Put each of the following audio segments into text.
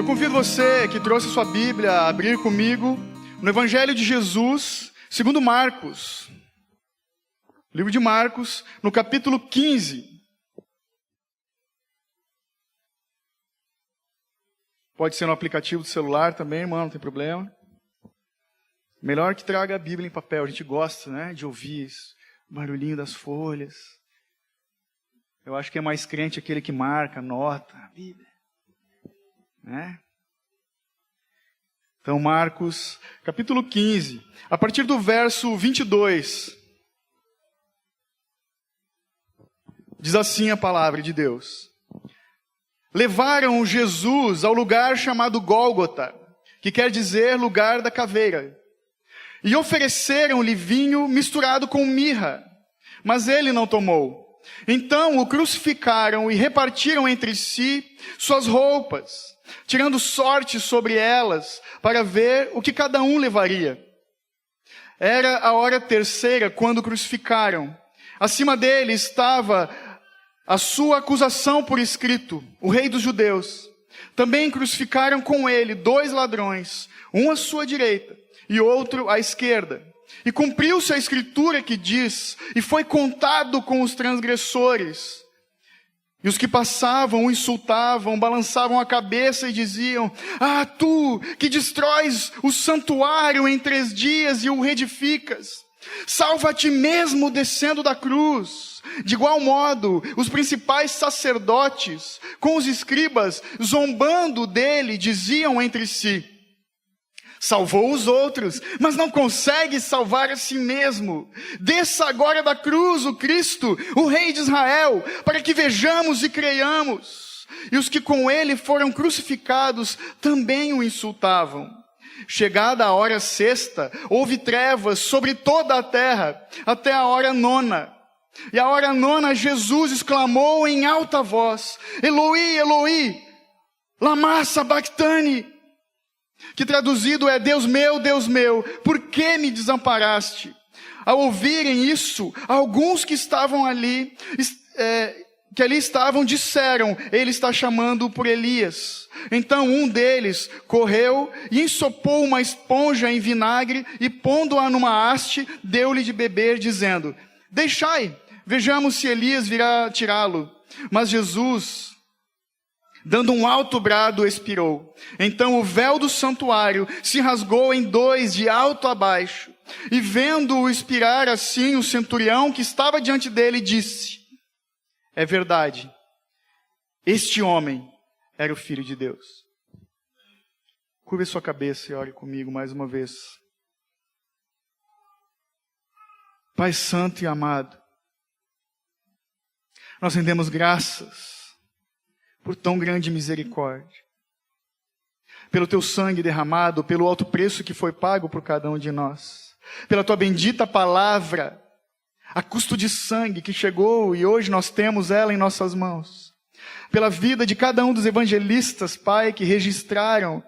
convido você que trouxe sua Bíblia a abrir comigo no Evangelho de Jesus, segundo Marcos. Livro de Marcos, no capítulo 15. Pode ser no aplicativo do celular também, irmão, não tem problema. Melhor que traga a Bíblia em papel, a gente gosta, né, de ouvir isso, o barulhinho das folhas. Eu acho que é mais crente aquele que marca, anota a Bíblia. Né? Então, Marcos, capítulo 15, a partir do verso 22. Diz assim a palavra de Deus. Levaram Jesus ao lugar chamado Gólgota, que quer dizer lugar da caveira, e ofereceram-lhe vinho misturado com mirra, mas ele não tomou. Então o crucificaram e repartiram entre si suas roupas, tirando sorte sobre elas, para ver o que cada um levaria. Era a hora terceira quando crucificaram. Acima dele estava a sua acusação por escrito, o rei dos judeus. Também crucificaram com ele 2 ladrões, um à sua direita e outro à esquerda. E cumpriu-se a escritura que diz, e foi contado com os transgressores. E os que passavam o insultavam, balançavam a cabeça e diziam: Ah, tu que destróis o santuário em 3 dias e o reedificas, salva a ti mesmo descendo da cruz. De igual modo, os principais sacerdotes, com os escribas, zombando dele, diziam entre si: Salvou os outros, mas não consegue salvar a si mesmo. Desça agora da cruz o Cristo, o Rei de Israel, para que vejamos e creiamos. E os que com ele foram crucificados também o insultavam. Chegada a hora sexta, houve trevas sobre toda a terra, até a hora 9. E a hora 9, Jesus exclamou em alta voz: Eloi, Eloi, lama sabachthani, que traduzido é: Deus meu, por que me desamparaste? Ao ouvirem isso, alguns que estavam ali, disseram: Ele está chamando por Elias. Então um deles correu e ensopou uma esponja em vinagre e, pondo-a numa haste, deu-lhe de beber, dizendo: Deixai, vejamos se Elias virá tirá-lo. Mas Jesus, dando um alto brado, expirou. Então o véu do santuário se rasgou em 2 de alto a baixo. E vendo-o expirar assim, o centurião que estava diante dele disse: É verdade, este homem era o Filho de Deus. Curve sua cabeça e ore comigo mais uma vez. Pai santo e amado, nós rendemos graças por tão grande misericórdia, pelo teu sangue derramado, pelo alto preço que foi pago por cada um de nós, pela tua bendita palavra, a custo de sangue que chegou e hoje nós temos ela em nossas mãos, pela vida de cada um dos evangelistas, Pai, que registraram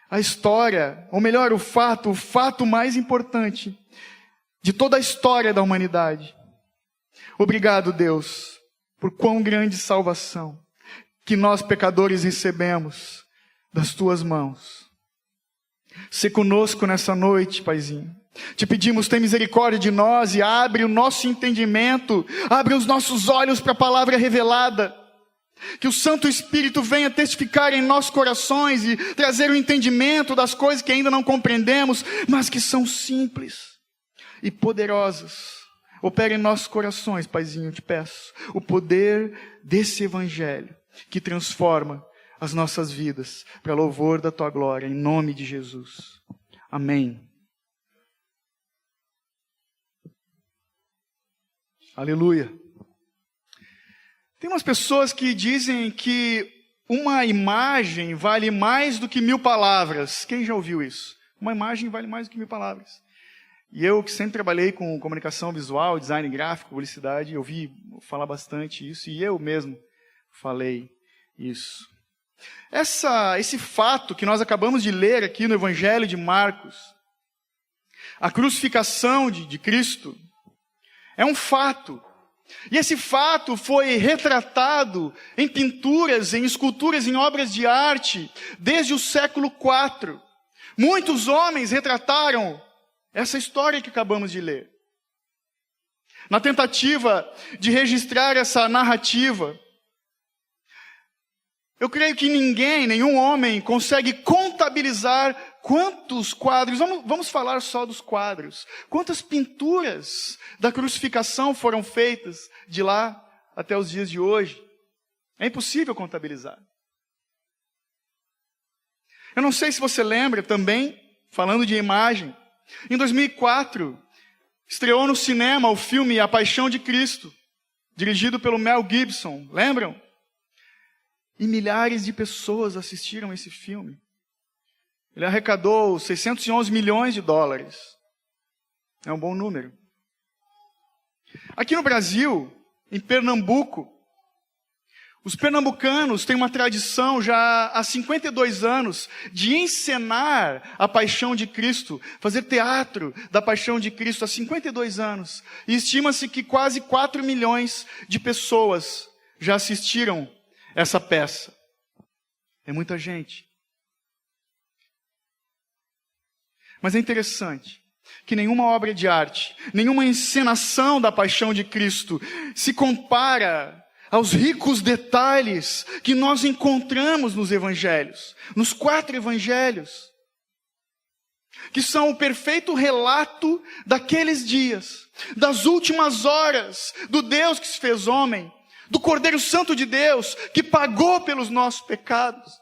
a história, ou melhor, o fato mais importante de toda a história da humanidade. Obrigado, Deus, por quão grande salvação que nós pecadores recebemos das tuas mãos. Se conosco nessa noite, Paizinho. Te pedimos, tem misericórdia de nós e abre o nosso entendimento, abre os nossos olhos para a palavra revelada. Que o Santo Espírito venha testificar em nossos corações e trazer o entendimento das coisas que ainda não compreendemos, mas que são simples e poderosas. Opera em nossos corações, Paizinho, te peço, o poder desse Evangelho que transforma as nossas vidas para louvor da tua glória, em nome de Jesus. Amém. Aleluia. Tem umas pessoas que dizem que uma imagem vale mais do que 1000 palavras. Quem já ouviu isso? Uma imagem vale mais do que 1000 palavras. E eu, que sempre trabalhei com comunicação visual, design gráfico, publicidade, eu ouvi falar bastante isso, e eu mesmo falei isso. Esse fato que nós acabamos de ler aqui no Evangelho de Marcos, a crucificação de Cristo, é um fato E esse fato foi retratado em pinturas, em esculturas, em obras de arte, desde o século IV. Muitos homens retrataram essa história que acabamos de ler. Na tentativa de registrar essa narrativa, eu creio que nenhum homem consegue contabilizar quantos quadros, vamos falar só dos quadros, quantas pinturas da crucificação foram feitas de lá até os dias de hoje. É impossível contabilizar. Eu não sei se você lembra também, falando de imagem, em 2004, estreou no cinema o filme A Paixão de Cristo, dirigido pelo Mel Gibson, lembram? E milhares de pessoas assistiram esse filme. Ele arrecadou 611 milhões de dólares. É um bom número. Aqui no Brasil, em Pernambuco, os pernambucanos têm uma tradição já há 52 anos de encenar a Paixão de Cristo, fazer teatro da Paixão de Cristo há 52 anos. E estima-se que quase 4 milhões de pessoas já assistiram essa peça. É muita gente. Mas é interessante que nenhuma obra de arte, nenhuma encenação da Paixão de Cristo se compara aos ricos detalhes que nós encontramos nos evangelhos, nos 4 evangelhos, que são o perfeito relato daqueles dias, das últimas horas do Deus que se fez homem, do Cordeiro Santo de Deus, que pagou pelos nossos pecados.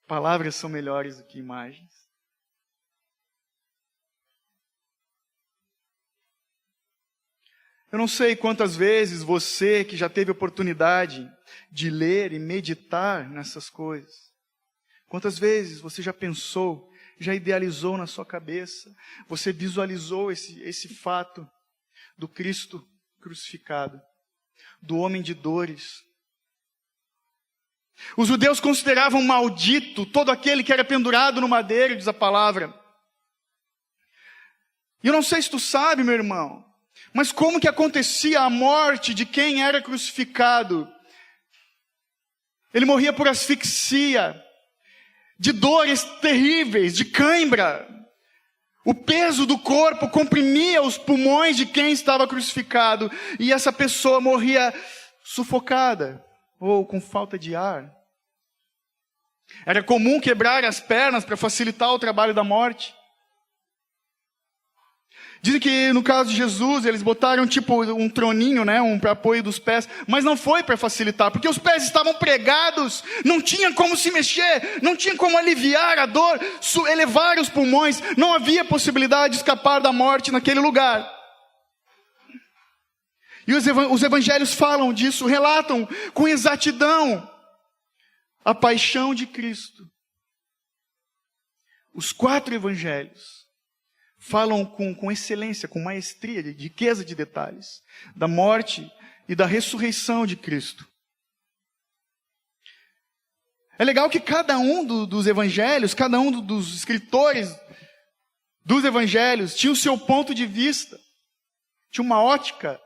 Palavras são melhores do que imagens. Eu não sei quantas vezes você que já teve oportunidade de ler e meditar nessas coisas, quantas vezes você já pensou, já idealizou na sua cabeça, você visualizou esse fato do Cristo crucificado, do homem de dores. Os judeus consideravam maldito todo aquele que era pendurado no madeiro, diz a palavra. E eu não sei se tu sabe, meu irmão, mas como que acontecia a morte de quem era crucificado? Ele morria por asfixia, de dores terríveis, de cãibra. O peso do corpo comprimia os pulmões de quem estava crucificado, e essa pessoa morria sufocada, ou com falta de ar. Era comum quebrar as pernas para facilitar o trabalho da morte. Dizem que no caso de Jesus, eles botaram tipo um troninho, para apoio dos pés, mas não foi para facilitar, porque os pés estavam pregados, não tinha como se mexer, não tinha como aliviar a dor, elevar os pulmões, não havia possibilidade de escapar da morte naquele lugar. E os evangelhos falam disso, relatam com exatidão a paixão de Cristo. Os 4 evangelhos falam com excelência, com maestria, de riqueza de detalhes, da morte e da ressurreição de Cristo. É legal que cada um dos evangelhos, cada um dos escritores dos evangelhos tinha o seu ponto de vista, tinha uma ótica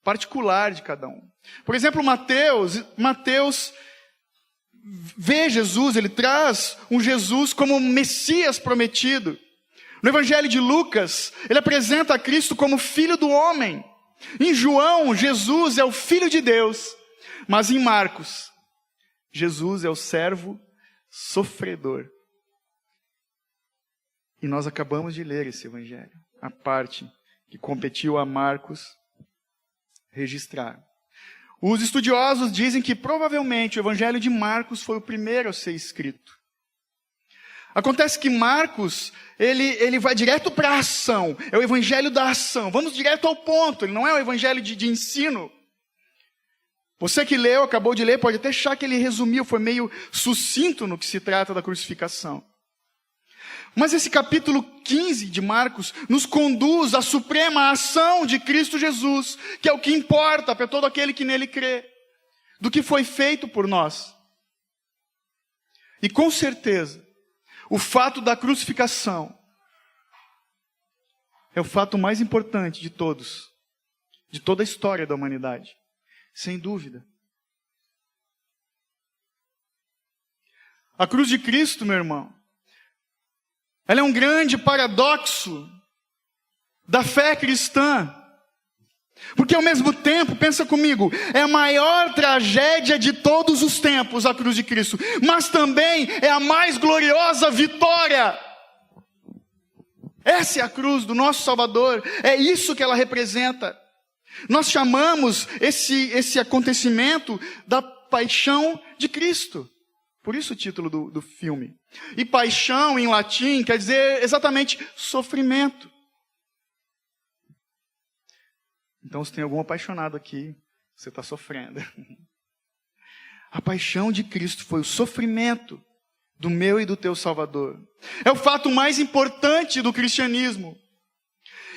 particular de cada um. Por exemplo, Mateus vê Jesus, ele traz um Jesus como Messias prometido. No Evangelho de Lucas, ele apresenta a Cristo como Filho do Homem. Em João, Jesus é o Filho de Deus. Mas em Marcos, Jesus é o servo sofredor. E nós acabamos de ler esse Evangelho, a parte que competiu a Marcos registrar. Os estudiosos dizem que provavelmente o Evangelho de Marcos foi o primeiro a ser escrito. Acontece que Marcos, ele vai direto para a ação. É o evangelho da ação. Vamos direto ao ponto. Ele não é o evangelho de ensino. Você que leu, acabou de ler, pode até achar que ele resumiu, foi meio sucinto no que se trata da crucificação. Mas esse capítulo 15 de Marcos nos conduz à suprema ação de Cristo Jesus, que é o que importa para todo aquele que nele crê, do que foi feito por nós. E com certeza, o fato da crucificação é o fato mais importante de todos, de toda a história da humanidade, sem dúvida. A cruz de Cristo, meu irmão, ela é um grande paradoxo da fé cristã. Porque ao mesmo tempo, pensa comigo, é a maior tragédia de todos os tempos, a cruz de Cristo, mas também é a mais gloriosa vitória. Essa é a cruz do nosso Salvador, é isso que ela representa. Nós chamamos esse acontecimento da paixão de Cristo. Por isso o título do filme. E paixão em latim quer dizer exatamente sofrimento. Então se tem algum apaixonado aqui, você está sofrendo. A paixão de Cristo foi o sofrimento do meu e do teu Salvador. É o fato mais importante do cristianismo.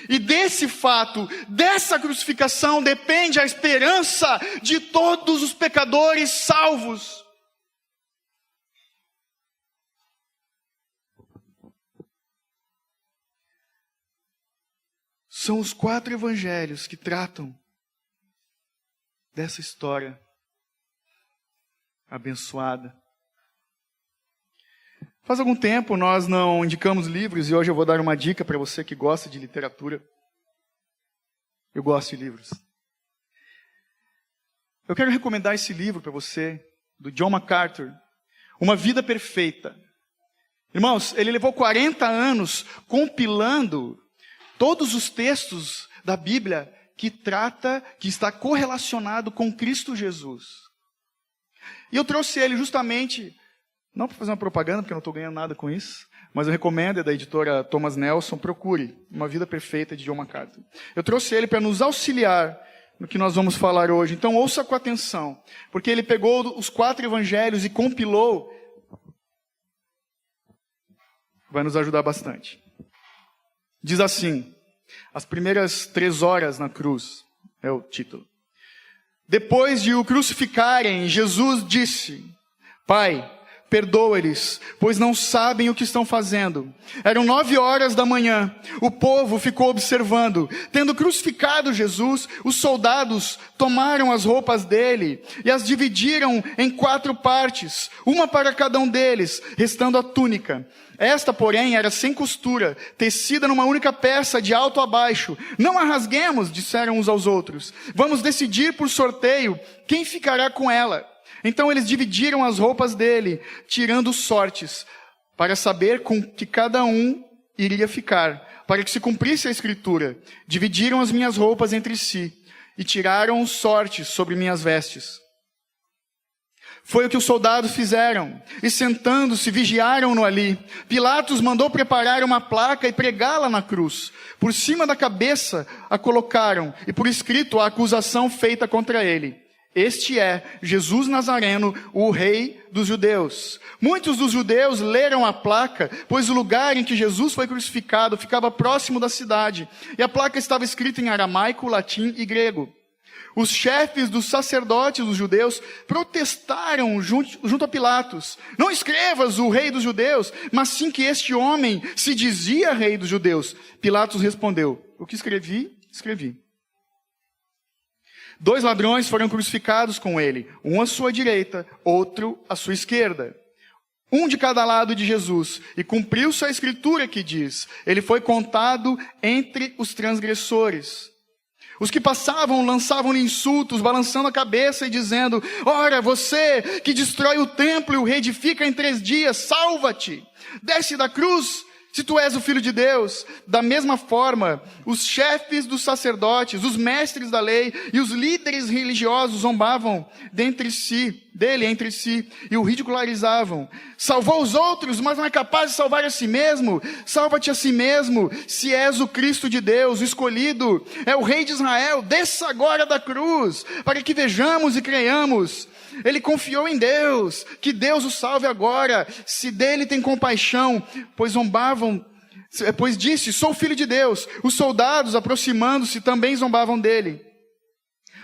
E desse fato, dessa crucificação, depende a esperança de todos os pecadores salvos. São os 4 evangelhos que tratam dessa história abençoada. Faz algum tempo nós não indicamos livros e hoje eu vou dar uma dica para você que gosta de literatura. Eu gosto de livros. Eu quero recomendar esse livro para você, do John MacArthur, Uma Vida Perfeita. Irmãos, ele levou 40 anos compilando todos os textos da Bíblia que está correlacionado com Cristo Jesus. E eu trouxe ele justamente, não para fazer uma propaganda, porque eu não estou ganhando nada com isso, mas eu recomendo, é da editora Thomas Nelson, procure Uma Vida Perfeita de John MacArthur. Eu trouxe ele para nos auxiliar no que nós vamos falar hoje. Então ouça com atenção, porque ele pegou os 4 evangelhos e compilou. Vai nos ajudar bastante. Diz assim, as primeiras 3 horas na cruz, é o título. Depois de o crucificarem, Jesus disse, Pai, perdoa-lhes, pois não sabem o que estão fazendo. Eram 9 horas da manhã, o povo ficou observando. Tendo crucificado Jesus, os soldados tomaram as roupas dele e as dividiram em 4 partes, uma para cada um deles, restando a túnica. Esta, porém, era sem costura, tecida numa única peça de alto a baixo. Não a rasguemos, disseram uns aos outros. Vamos decidir por sorteio quem ficará com ela. Então eles dividiram as roupas dele, tirando sortes, para saber com que cada um iria ficar, para que se cumprisse a escritura. Dividiram as minhas roupas entre si, e tiraram sortes sobre minhas vestes. Foi o que os soldados fizeram, e sentando-se, vigiaram-no ali. Pilatos mandou preparar uma placa e pregá-la na cruz. Por cima da cabeça a colocaram, e por escrito a acusação feita contra ele. Este é Jesus Nazareno, o rei dos judeus. Muitos dos judeus leram a placa, pois o lugar em que Jesus foi crucificado ficava próximo da cidade. E a placa estava escrita em aramaico, latim e grego. Os chefes dos sacerdotes dos judeus protestaram junto a Pilatos. Não escrevas o rei dos judeus, mas sim que este homem se dizia rei dos judeus. Pilatos respondeu, o que escrevi, escrevi. 2 ladrões foram crucificados com ele, um à sua direita, outro à sua esquerda. Um de cada lado de Jesus, e cumpriu-se a escritura que diz, ele foi contado entre os transgressores. Os que passavam lançavam-lhe insultos, balançando a cabeça e dizendo, ora, você que destrói o templo e o reedifica em 3 dias, salva-te, desce da cruz, se tu és o Filho de Deus. Da mesma forma, os chefes dos sacerdotes, os mestres da lei e os líderes religiosos zombavam dele entre si e o ridicularizavam. Salvou os outros, mas não é capaz de salvar a si mesmo. Salva-te a si mesmo, se és o Cristo de Deus, o escolhido, é o Rei de Israel. Desça agora da cruz, para que vejamos e creiamos. Ele confiou em Deus, que Deus o salve agora, se dele tem compaixão, pois disse, sou filho de Deus. Os soldados, aproximando-se, também zombavam dele.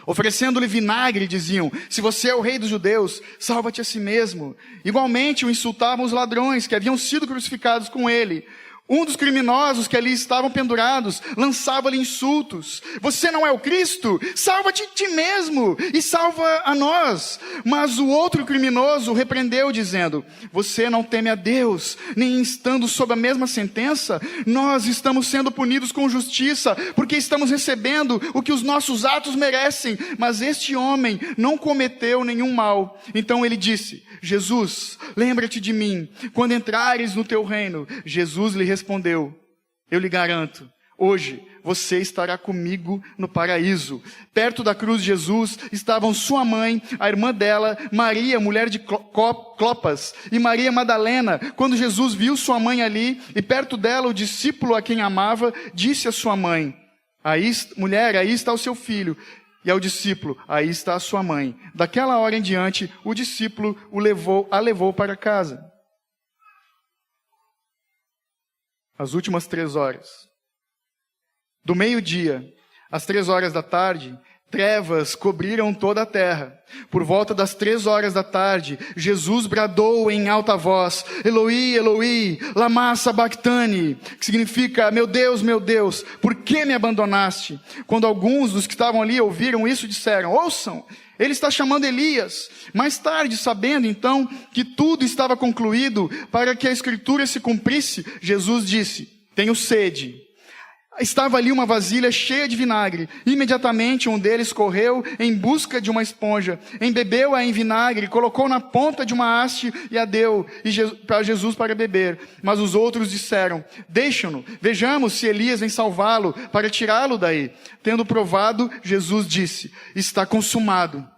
Oferecendo-lhe vinagre, diziam, se você é o rei dos judeus, salva-te a si mesmo. Igualmente o insultavam os ladrões que haviam sido crucificados com ele. Um dos criminosos que ali estavam pendurados lançava-lhe insultos. Você não é o Cristo? Salva-te de ti mesmo e salva a nós. Mas o outro criminoso repreendeu, dizendo: você não teme a Deus, nem estando sob a mesma sentença? Nós estamos sendo punidos com justiça, porque estamos recebendo o que os nossos atos merecem. Mas este homem não cometeu nenhum mal. Então ele disse: Jesus, lembra-te de mim quando entrares no teu reino. Jesus lhe respondeu: eu lhe garanto, hoje você estará comigo no paraíso. Perto da cruz de Jesus estavam sua mãe, a irmã dela, Maria, mulher de Clopas, e Maria Madalena. Quando Jesus viu sua mãe ali, e perto dela o discípulo a quem amava, disse a sua mãe: mulher, aí está o seu filho. E ao discípulo: aí está a sua mãe. Daquela hora em diante, o discípulo a levou para casa. As últimas 3 horas. Do meio-dia às 3 horas da tarde, trevas cobriram toda a terra. Por volta das 3 horas da tarde, Jesus bradou em alta voz: Eloi, Eloi, lama sabachthani, que significa: meu Deus, por que me abandonaste? Quando alguns dos que estavam ali ouviram isso, disseram: ouçam, ele está chamando Elias. Mais tarde, sabendo então que tudo estava concluído, para que a escritura se cumprisse, Jesus disse: tenho sede. Estava ali uma vasilha cheia de vinagre. Imediatamente um deles correu em busca de uma esponja, embebeu-a em vinagre, colocou na ponta de uma haste e a deu para Jesus para beber. Mas os outros disseram: deixa-no, vejamos se Elias vem salvá-lo para tirá-lo daí. Tendo provado, Jesus disse: está consumado.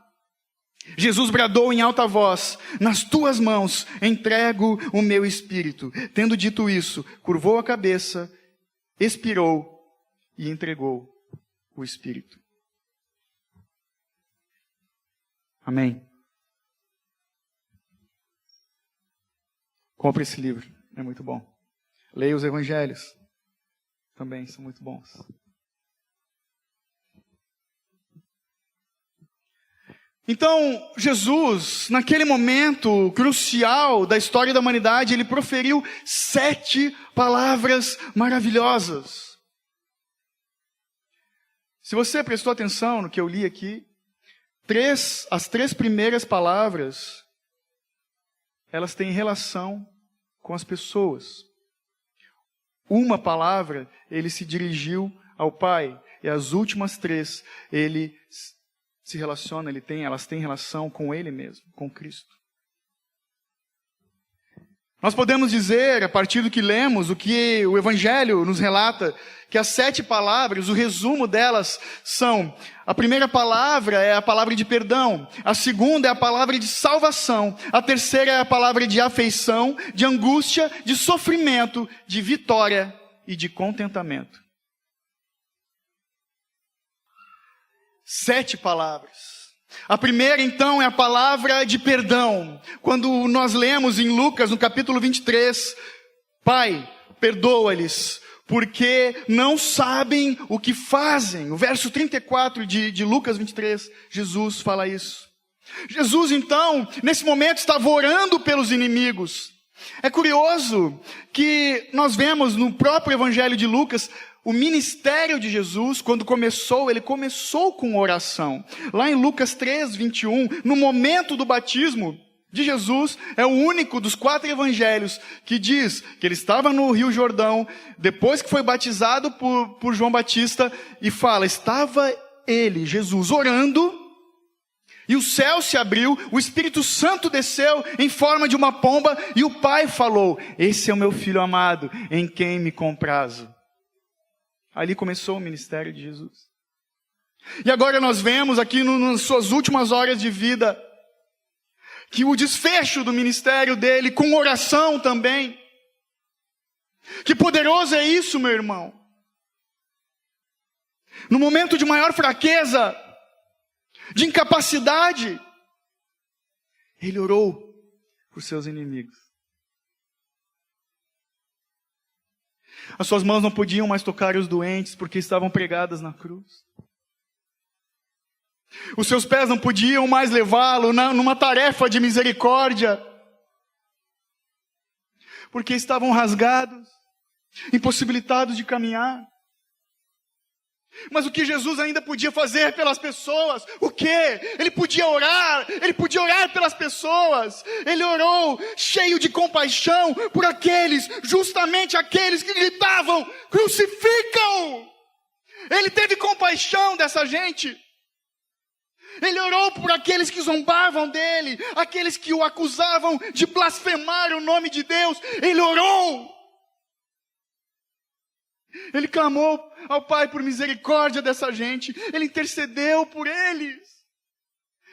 Jesus bradou em alta voz: nas tuas mãos entrego o meu espírito. Tendo dito isso, curvou a cabeça, expirou e entregou o Espírito. Amém. Compre esse livro, é muito bom. Leia os evangelhos, também são muito bons. Então, Jesus, naquele momento crucial da história da humanidade, ele proferiu 7 palavras maravilhosas. Se você prestou atenção no que eu li aqui, as 3 primeiras palavras, elas têm relação com as pessoas. Uma palavra, ele se dirigiu ao Pai, e as últimas 3, ele se relaciona, elas têm relação com Ele mesmo, com Cristo. Nós podemos dizer, a partir do que lemos, o que o Evangelho nos relata, que as 7 palavras, o resumo delas são: a primeira palavra é a palavra de perdão, a segunda é a palavra de salvação, a terceira é a palavra de afeição, de angústia, de sofrimento, de vitória e de contentamento. 7 palavras. A primeira, então, é a palavra de perdão. Quando nós lemos em Lucas, no capítulo 23, Pai, perdoa-lhes, porque não sabem o que fazem. O verso 34 de Lucas 23, Jesus fala isso. Jesus, então, nesse momento, estava orando pelos inimigos. É curioso que nós vemos no próprio Evangelho de Lucas, o ministério de Jesus, quando começou, ele começou com oração. Lá em Lucas 3, 21, no momento do batismo de Jesus, é o único dos 4 evangelhos que diz que ele estava no Rio Jordão, depois que foi batizado por João Batista, e fala: estava ele, Jesus, orando, e o céu se abriu, o Espírito Santo desceu em forma de uma pomba, e o Pai falou: esse é o meu Filho amado, em quem me comprazo. Ali começou o ministério de Jesus. E agora nós vemos aqui nas suas últimas horas de vida, que o desfecho do ministério dele, com oração também. Que poderoso é isso, meu irmão. No momento de maior fraqueza, de incapacidade, ele orou por seus inimigos. As suas mãos não podiam mais tocar os doentes porque estavam pregadas na cruz. Os seus pés não podiam mais levá-lo numa tarefa de misericórdia porque estavam rasgados. impossibilitados de caminhar. Mas o que Jesus ainda podia fazer pelas pessoas? O quê? Ele podia orar pelas pessoas. Ele orou cheio de compaixão por aqueles, justamente aqueles que gritavam: crucificam! Ele teve compaixão dessa gente. Ele orou por aqueles que zombavam dele, aqueles que o acusavam de blasfemar o nome de Deus. Ele orou. Ele clamou ao Pai por misericórdia dessa gente. Ele intercedeu por eles.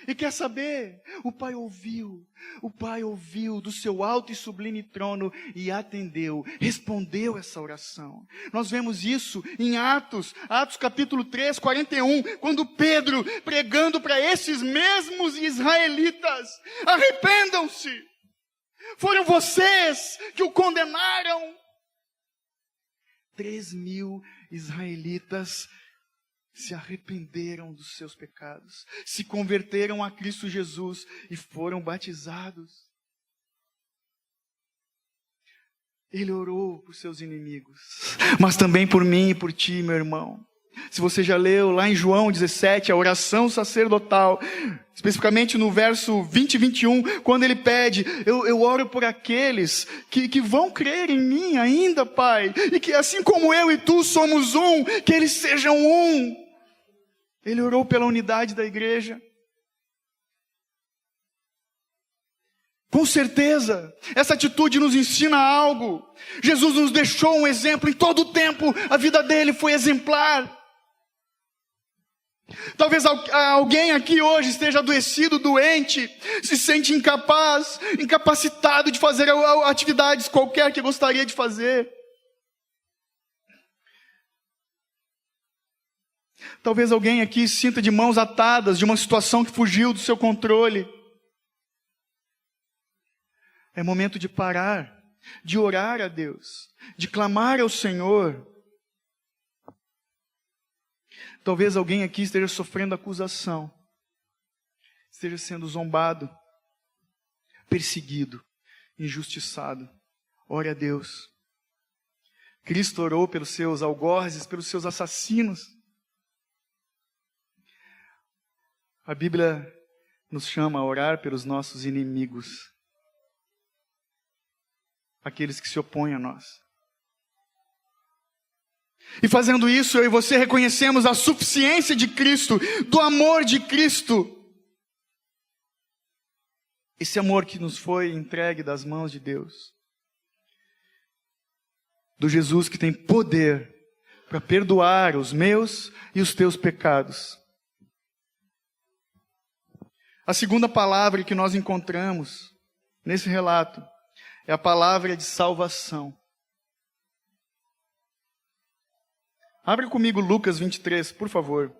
E quer saber? O Pai ouviu do seu alto e sublime trono e atendeu, respondeu essa oração. Nós vemos isso em Atos capítulo 3, 41, quando Pedro, pregando para esses mesmos israelitas: arrependam-se, foram vocês que o condenaram. 3.000 israelitas se arrependeram dos seus pecados, se converteram a Cristo Jesus e foram batizados. Ele orou por seus inimigos, mas também por mim e por ti, meu irmão. Se você já leu lá em João 17, a oração sacerdotal, especificamente no verso 20 e 21, quando ele pede: eu oro por aqueles que vão crer em mim ainda, Pai, e que assim como eu e tu somos um, que eles sejam um. Ele orou pela unidade da igreja. Com certeza, essa atitude nos ensina algo. Jesus nos deixou um exemplo em todo o tempo, a vida dele foi exemplar. Talvez alguém aqui hoje esteja adoecido, doente, se sente incapaz, incapacitado de fazer atividades qualquer que gostaria de fazer. Talvez alguém aqui se sinta de mãos atadas de uma situação que fugiu do seu controle. É momento de parar, de orar a Deus, de clamar ao Senhor. Talvez alguém aqui esteja sofrendo acusação, esteja sendo zombado, perseguido, injustiçado. Ore a Deus. Cristo orou pelos seus algozes, pelos seus assassinos. A Bíblia nos chama a orar pelos nossos inimigos, aqueles que se opõem a nós. E fazendo isso, eu e você reconhecemos a suficiência de Cristo, do amor de Cristo. Esse amor que nos foi entregue das mãos de Deus. Do Jesus que tem poder para perdoar os meus e os teus pecados. A segunda palavra que nós encontramos nesse relato é a palavra de salvação. Abra comigo Lucas 23, por favor.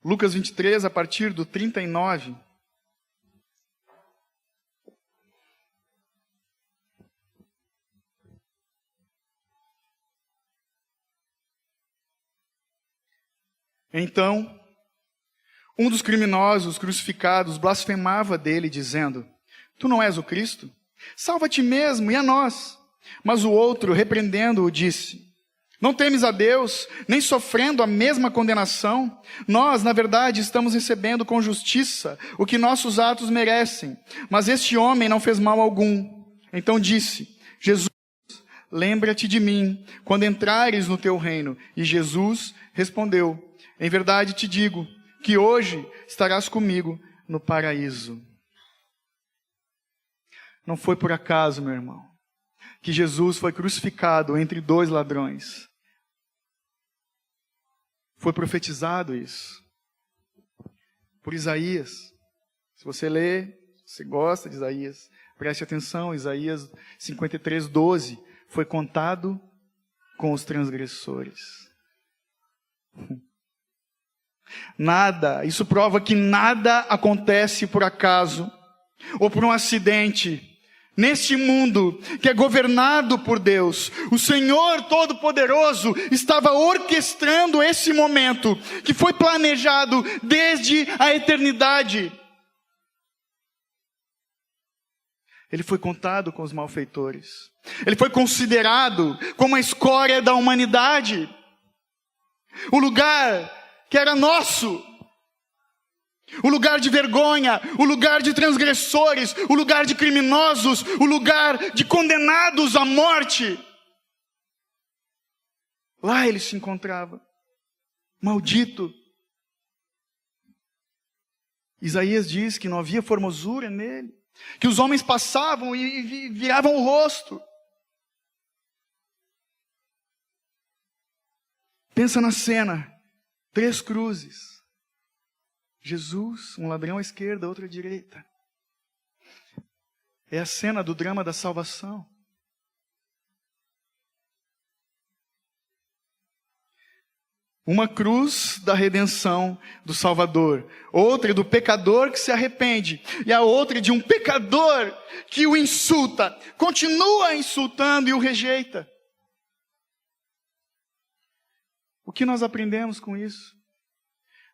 Lucas 23, a partir do 39. Então, um dos criminosos crucificados blasfemava dele, dizendo: Tu não és o Cristo? Salva a ti mesmo e a nós. Mas o outro, repreendendo-o, disse: Não temes a Deus, nem sofrendo a mesma condenação? Nós, na verdade, estamos recebendo com justiça o que nossos atos merecem. Mas este homem não fez mal algum. Então disse: Jesus, lembra-te de mim quando entrares no teu reino. E Jesus respondeu: Em verdade te digo que hoje estarás comigo no paraíso. Não foi por acaso, meu irmão, que Jesus foi crucificado entre dois ladrões. Foi profetizado isso por Isaías. Se você lê, se você gosta de Isaías, preste atenção, Isaías 53, 12. Foi contado com os transgressores. Nada, isso prova que nada acontece por acaso ou por um acidente. Neste mundo que é governado por Deus, o Senhor Todo-Poderoso estava orquestrando esse momento que foi planejado desde a eternidade. Ele foi contado com os malfeitores. Ele foi considerado como a escória da humanidade. O lugar que era nosso. O lugar de vergonha, o lugar de transgressores, o lugar de criminosos, o lugar de condenados à morte. Lá ele se encontrava, maldito. Isaías diz que não havia formosura nele, que os homens passavam e viravam o rosto. Pensa na cena, 3 cruzes. Jesus, um ladrão à esquerda, outro à direita. É a cena do drama da salvação. Uma cruz da redenção do Salvador, outra do pecador que se arrepende, e a outra de um pecador que o insulta, continua insultando e o rejeita. O que nós aprendemos com isso?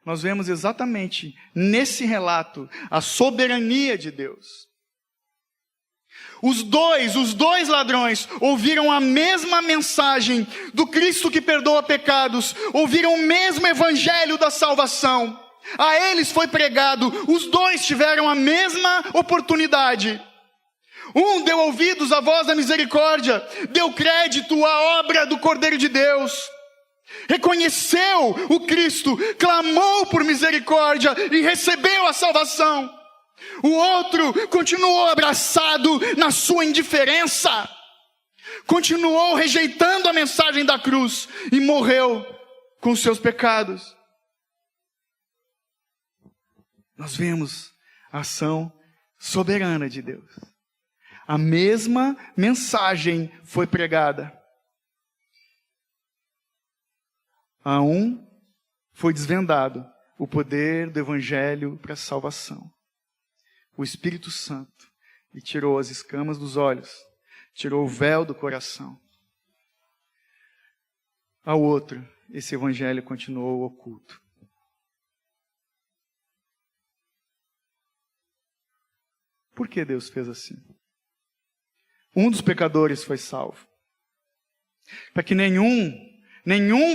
Nós vemos exatamente nesse relato a soberania de Deus. Os dois ladrões ouviram a mesma mensagem do Cristo que perdoa pecados, ouviram o mesmo evangelho da salvação. A eles foi pregado, os dois tiveram a mesma oportunidade. Um deu ouvidos à voz da misericórdia, deu crédito à obra do Cordeiro de Deus. Reconheceu o Cristo, clamou por misericórdia e recebeu a salvação. O outro continuou abraçado na sua indiferença, continuou rejeitando a mensagem da cruz e morreu com seus pecados. Nós vemos a ação soberana de Deus. A mesma mensagem foi pregada. A um foi desvendado o poder do Evangelho para a salvação. O Espírito Santo lhe tirou as escamas dos olhos, tirou o véu do coração. Ao outro, esse Evangelho continuou oculto. Por que Deus fez assim? Um dos pecadores foi salvo. Para que nenhum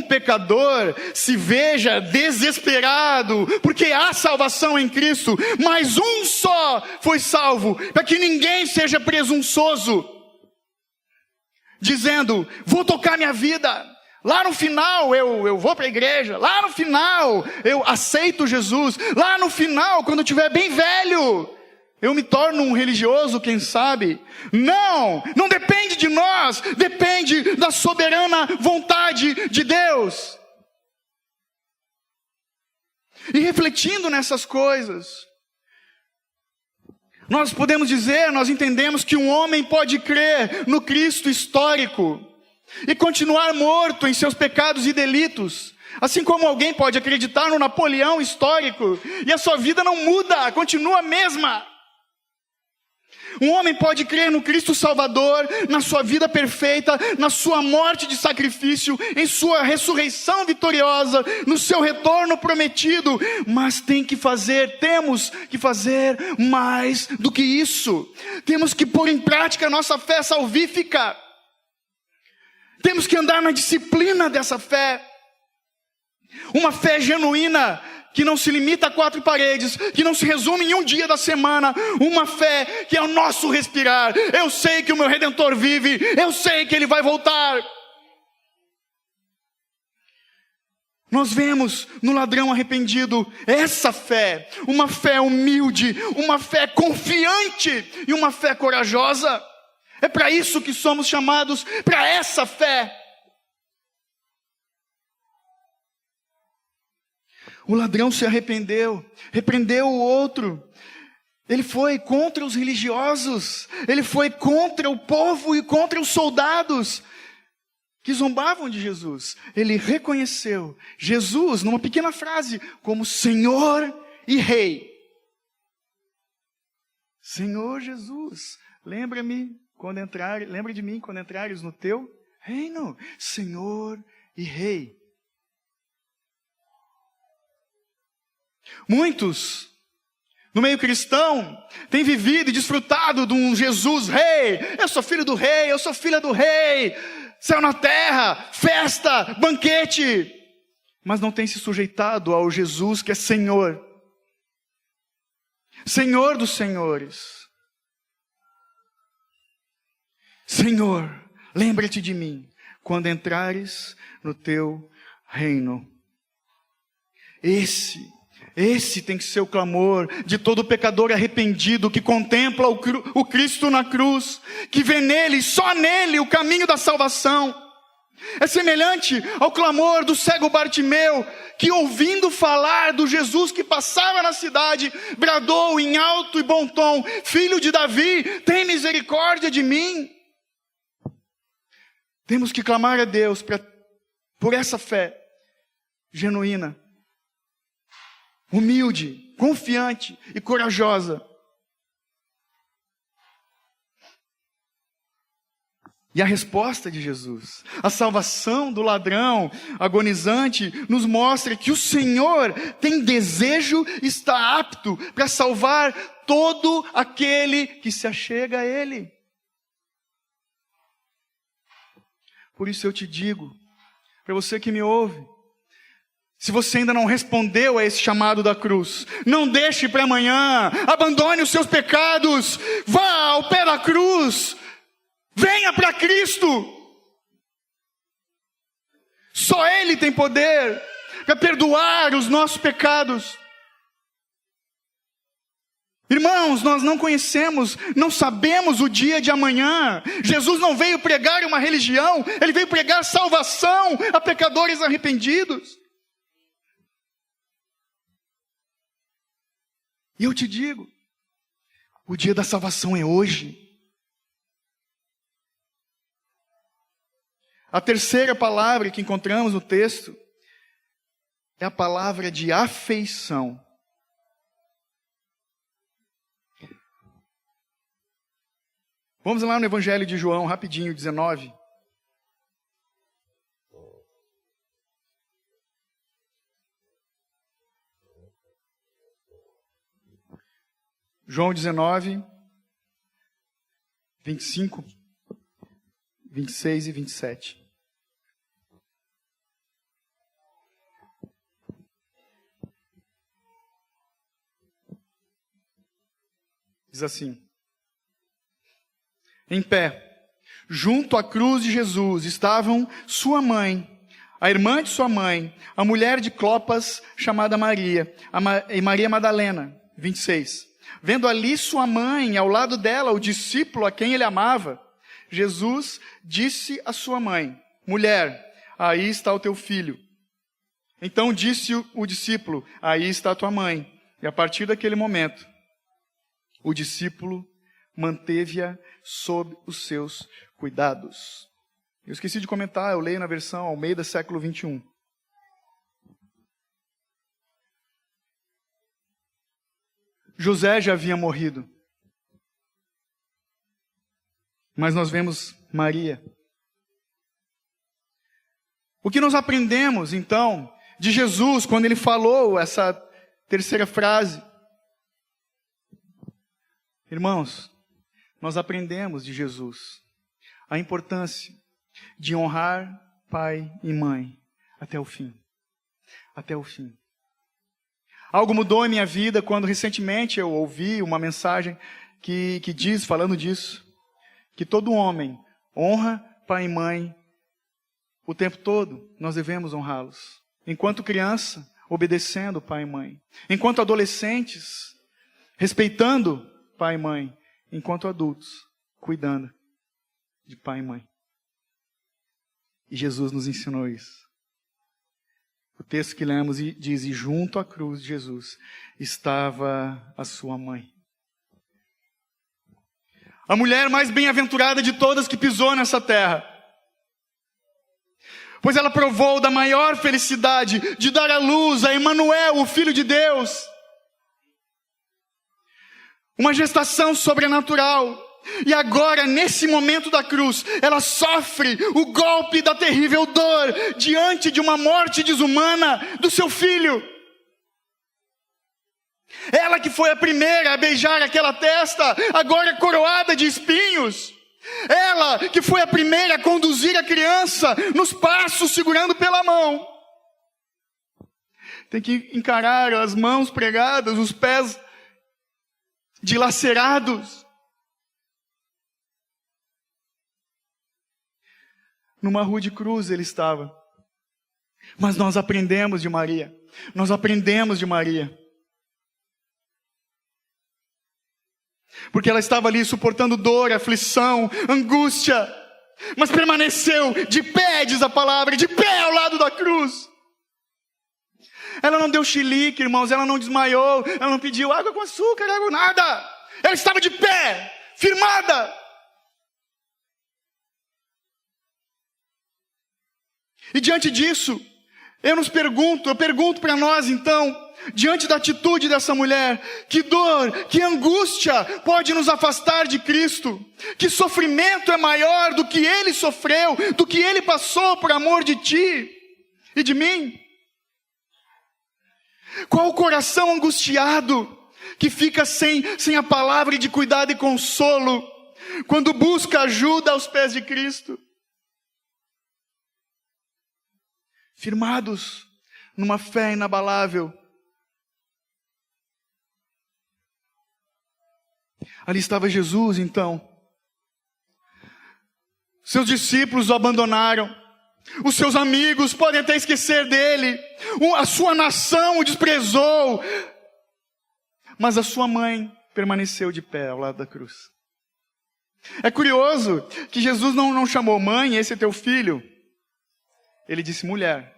pecador se veja desesperado, porque há salvação em Cristo, mas um só foi salvo, para que ninguém seja presunçoso, dizendo, vou tocar minha vida, lá no final eu vou para a igreja, lá no final eu aceito Jesus, lá no final, quando eu estiver bem velho, eu me torno um religioso, quem sabe? Não depende de nós, depende da soberana vontade de Deus. E refletindo nessas coisas, nós podemos dizer, nós entendemos que um homem pode crer no Cristo histórico e continuar morto em seus pecados e delitos, assim como alguém pode acreditar no Napoleão histórico e a sua vida não muda, continua a mesma. Um homem pode crer no Cristo Salvador, na sua vida perfeita, na sua morte de sacrifício, em sua ressurreição vitoriosa, no seu retorno prometido, mas temos que fazer mais do que isso. Temos que pôr em prática a nossa fé salvífica. Temos que andar na disciplina dessa fé. Uma fé genuína, que não se limita a 4 paredes, que não se resume em um dia da semana, uma fé que é o nosso respirar. Eu sei que o meu Redentor vive, eu sei que Ele vai voltar. Nós vemos no ladrão arrependido essa fé, uma fé humilde, uma fé confiante e uma fé corajosa. É para isso que somos chamados, para essa fé. O ladrão se arrependeu, repreendeu o outro. Ele foi contra os religiosos, ele foi contra o povo e contra os soldados que zombavam de Jesus. Ele reconheceu Jesus, numa pequena frase, como Senhor e Rei. Senhor Jesus, lembra de mim quando entrares no teu reino. Senhor e Rei. Muitos, no meio cristão, tem vivido e desfrutado de um Jesus rei. Eu sou filho do rei, eu sou filha do rei. Céu na terra, festa, banquete. Mas não tem se sujeitado ao Jesus que é Senhor. Senhor dos senhores. Senhor, lembra-te de mim quando entrares no teu reino. Esse tem que ser o clamor de todo pecador arrependido que contempla o Cristo na cruz, que vê nele, só nele, o caminho da salvação. É semelhante ao clamor do cego Bartimeu, que ouvindo falar do Jesus que passava na cidade, bradou em alto e bom tom: Filho de Davi, tem misericórdia de mim. Temos que clamar a Deus por essa fé genuína, humilde, confiante e corajosa. E a resposta de Jesus, a salvação do ladrão agonizante, nos mostra que o Senhor tem desejo e está apto para salvar todo aquele que se achega a Ele. Por isso eu te digo, para você que me ouve, se você ainda não respondeu a esse chamado da cruz, não deixe para amanhã, abandone os seus pecados, vá ao pé da cruz, venha para Cristo. Só Ele tem poder para perdoar os nossos pecados. Irmãos, nós não conhecemos, não sabemos o dia de amanhã. Jesus não veio pregar uma religião, Ele veio pregar salvação a pecadores arrependidos. E eu te digo, o dia da salvação é hoje. A terceira palavra que encontramos no texto é a palavra de afeição. Vamos lá no Evangelho de João, rapidinho, 19. João 19, 25, 26 e 27. Diz assim: em pé, junto à cruz de Jesus, estavam sua mãe, a irmã de sua mãe, a mulher de Clopas, chamada Maria, e Maria Madalena. 26. Vendo ali sua mãe, ao lado dela, o discípulo a quem ele amava, Jesus disse à sua mãe: mulher, aí está o teu filho. Então disse o discípulo: aí está a tua mãe. E a partir daquele momento, o discípulo manteve-a sob os seus cuidados. Eu esqueci de comentar, eu leio na versão Almeida, século 21. José já havia morrido. Mas nós vemos Maria. O que nós aprendemos, então, de Jesus, quando ele falou essa terceira frase? Irmãos, nós aprendemos de Jesus a importância de honrar pai e mãe até o fim. Até o fim. Algo mudou em minha vida quando recentemente eu ouvi uma mensagem que diz, falando disso, que todo homem honra pai e mãe o tempo todo. Nós devemos honrá-los. Enquanto criança, obedecendo pai e mãe. Enquanto adolescentes, respeitando pai e mãe. Enquanto adultos, cuidando de pai e mãe. E Jesus nos ensinou isso. O texto que lemos diz: e junto à cruz de Jesus estava a sua mãe. A mulher mais bem-aventurada de todas que pisou nessa terra. Pois ela provou da maior felicidade de dar à luz a Emanuel, o Filho de Deus. Uma gestação sobrenatural. E agora, nesse momento da cruz, ela sofre o golpe da terrível dor diante de uma morte desumana do seu filho. Ela que foi a primeira a beijar aquela testa, agora coroada de espinhos. Ela que foi a primeira a conduzir a criança nos passos, segurando pela mão. Tem que encarar as mãos pregadas, os pés dilacerados. Numa rude cruz ele estava. Mas nós aprendemos de Maria. Nós aprendemos de Maria. Porque ela estava ali suportando dor, aflição, angústia. Mas permaneceu de pé, diz a palavra, de pé ao lado da cruz. Ela não deu chilique, irmãos, ela não desmaiou, ela não pediu água com açúcar, água nada. Ela estava de pé, firmada. E diante disso, eu pergunto para nós então, diante da atitude dessa mulher, que dor, que angústia pode nos afastar de Cristo? Que sofrimento é maior do que Ele sofreu, do que Ele passou por amor de ti e de mim? Qual o coração angustiado que fica sem a palavra de cuidado e consolo, quando busca ajuda aos pés de Cristo? Firmados numa fé inabalável. Ali estava Jesus, então. Seus discípulos o abandonaram. Os seus amigos podem até esquecer dele. A sua nação o desprezou. Mas a sua mãe permaneceu de pé ao lado da cruz. É curioso que Jesus não chamou mãe, esse é teu filho. Ele disse mulher.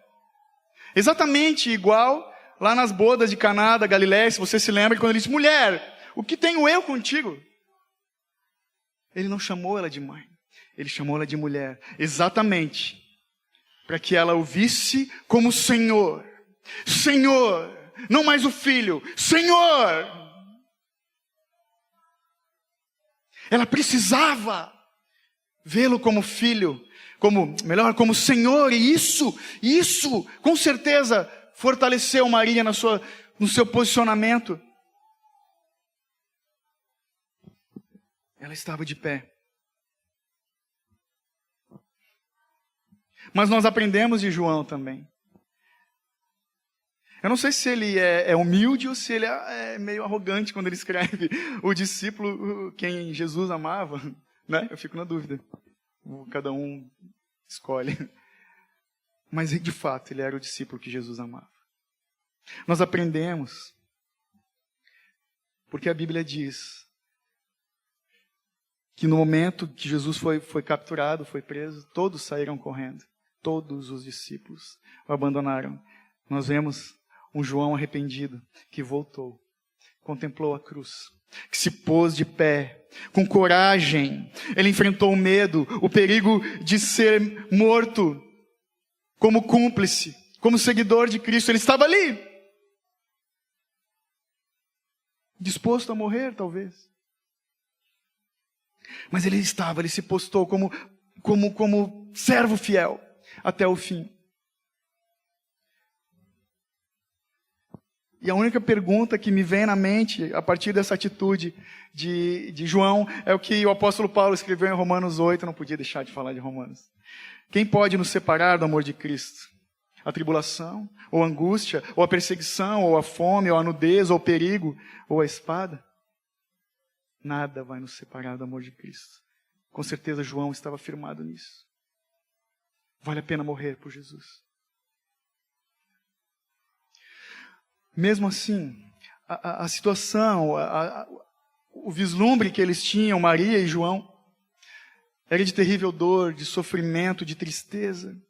Exatamente igual lá nas bodas de Caná da Galileia, se você se lembra, quando ele disse, mulher, o que tenho eu contigo? Ele não chamou ela de mãe, ele chamou ela de mulher. Exatamente para que ela o visse como Senhor. Senhor, não mais o filho, Senhor. Ela precisava vê-lo como filho, como Senhor, e isso, com certeza, fortaleceu Maria no seu posicionamento. Ela estava de pé. Mas nós aprendemos de João também. Eu não sei se ele é humilde ou se ele é meio arrogante quando ele escreve o discípulo quem Jesus amava, né? Eu fico na dúvida. Cada um escolhe. Mas de fato ele era o discípulo que Jesus amava. Nós aprendemos porque a Bíblia diz que no momento que Jesus foi capturado, foi preso, todos saíram correndo. Todos os discípulos o abandonaram. Nós vemos um João arrependido que voltou, contemplou a cruz, que se pôs de pé, com coragem. Ele enfrentou o medo, o perigo de ser morto, como cúmplice, como seguidor de Cristo. Ele estava ali, disposto a morrer, talvez. Mas ele se postou como servo fiel até o fim. E a única pergunta que me vem na mente, a partir dessa atitude de João, é o que o apóstolo Paulo escreveu em Romanos 8, eu não podia deixar de falar de Romanos. Quem pode nos separar do amor de Cristo? A tribulação, ou a angústia, ou a perseguição, ou a fome, ou a nudez, ou o perigo, ou a espada? Nada vai nos separar do amor de Cristo. Com certeza João estava firmado nisso. Vale a pena morrer por Jesus. Mesmo assim, a situação, o vislumbre que eles tinham, Maria e João, era de terrível dor, de sofrimento, de tristeza.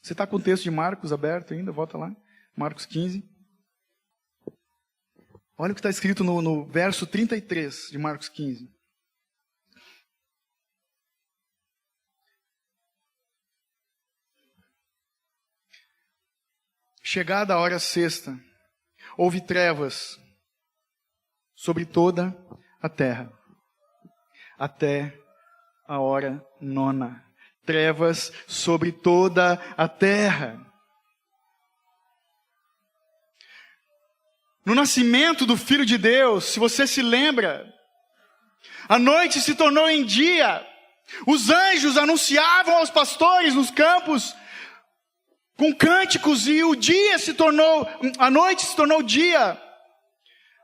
Você está com o texto de Marcos aberto ainda? Volta lá. Marcos 15. Olha o que está escrito no verso 33 de Marcos 15. Chegada a hora sexta, houve trevas sobre toda a terra, até a hora nona. Trevas sobre toda a terra. No nascimento do Filho de Deus, se você se lembra, a noite se tornou em dia. Os anjos anunciavam aos pastores nos campos com cânticos e a noite se tornou dia.